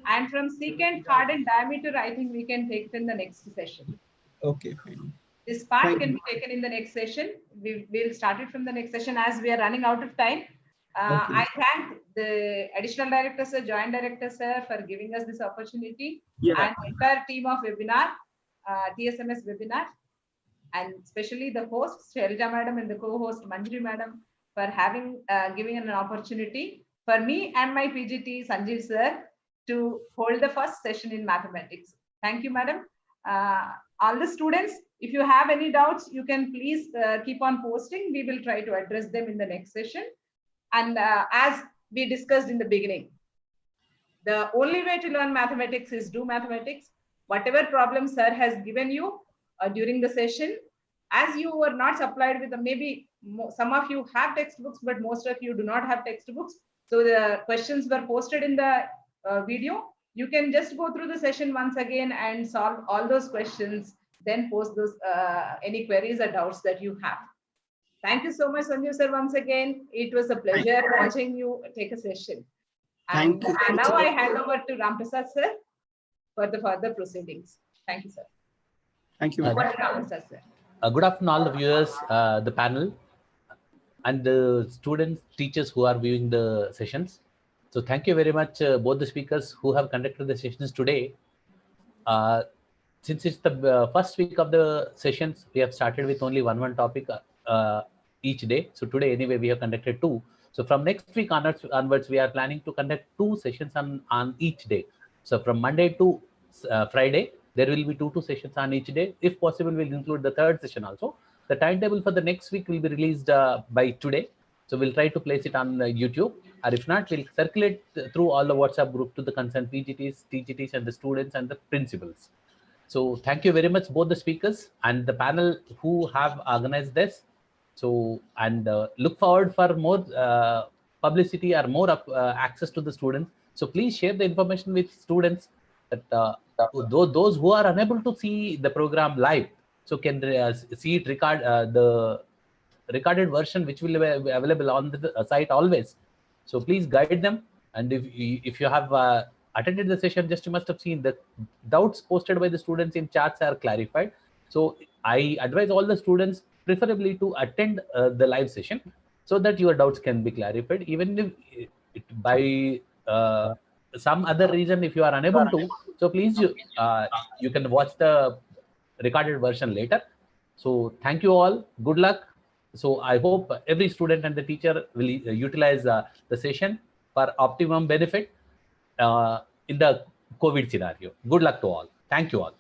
And from secant, hardened diameter, I think we can take it in the next session. Okay, fine. This part Thank can you. be taken in the next session. We'll start it from the next session as we are running out of time. Okay. I thank the additional director, sir, joint director, sir, for giving us this opportunity, Yeah. and entire team of webinar, TSMS webinar, and especially the host, Shelja madam, and the co-host, Manjri madam, for having giving an opportunity for me and my PGT, Sanjeev sir, to hold the first session in mathematics. Thank you, madam. All the students, if you have any doubts, you can please keep on posting. We will try to address them in the next session. And as we discussed in the beginning, the only way to learn mathematics is do mathematics. Whatever problem sir has given you during the session, as you were not supplied with maybe some of you have textbooks, but most of you do not have textbooks. So the questions were posted in the video. You can just go through the session once again and solve all those questions, then post those any queries or doubts that you have. Thank you so much, Sanjeev sir, once again. It was a pleasure watching you take a session. And Thank you. now I hand over to Ramprasad sir for the further proceedings. Thank you, sir. Thank you. Over to Ramprasad sir. Good afternoon, all the viewers, the panel, and the students, teachers who are viewing the sessions. So thank you very much, both the speakers who have conducted the sessions today. Since it's the first week of the sessions, we have started with only one topic each day. So today, anyway, we have conducted 2. So from next week onwards, we are planning to conduct 2 sessions on each day. So from Monday to Friday, there will be 2 sessions on each day. If possible, we'll include the 3rd session also. The timetable for the next week will be released by today. So we'll try to place it on YouTube, or if not, we'll circulate through all the WhatsApp group to the concerned PGTs, TGTs, and the students and the principals. So thank you very much, both the speakers and the panel who have organized this. So, and look forward for more publicity or more access to the students. So please share the information with students that those who are unable to see the program live, so can see it the recorded version, which will be available on the site always. So please guide them. And if you have attended the session, just you must have seen the doubts posted by the students in chats are clarified. So I advise all the students preferably to attend the live session so that your doubts can be clarified. Even if by some other reason, if you are unable to, so please you can watch the recorded version later. So thank you all. Good luck. So I hope every student and the teacher will utilize the session for optimum benefit in the COVID scenario. Good luck to all. Thank you all.